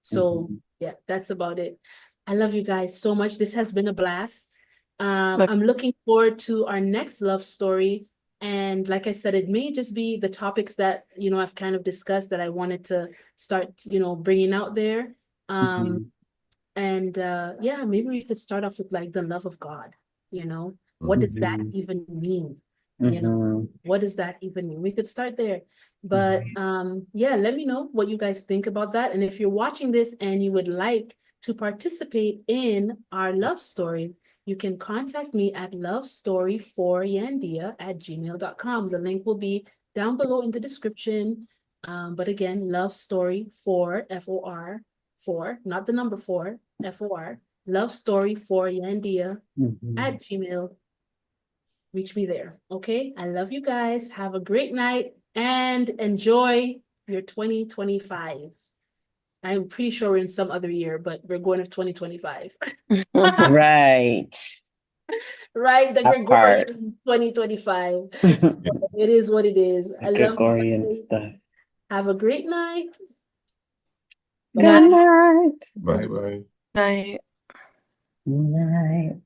So yeah, that's about it. I love you guys so much. This has been a blast. I'm looking forward to our next love story. And like I said, it may just be the topics that, I've kind of discussed that I wanted to start, bringing out there. And yeah, maybe we could start off with like the love of God, what does that even mean? What does that even mean? We could start there. But yeah, let me know what you guys think about that. And if you're watching this and you would like to participate in our love story, you can contact me at lovestoryforyandea@gmail.com. The link will be down below in the description. But again, love story for FOR, for, not the number 4, FOR, lovestoryforyandea at Gmail. Reach me there. Okay. I love you guys. Have a great night and enjoy your 2025. I'm pretty sure we're in some other year, but we're going to 2025. Right. Right? The That part. Gregorian 2025. So it is what it is. I love you Gregorian guys. stuff. Have a great night. Good night. Bye bye. Night. Night.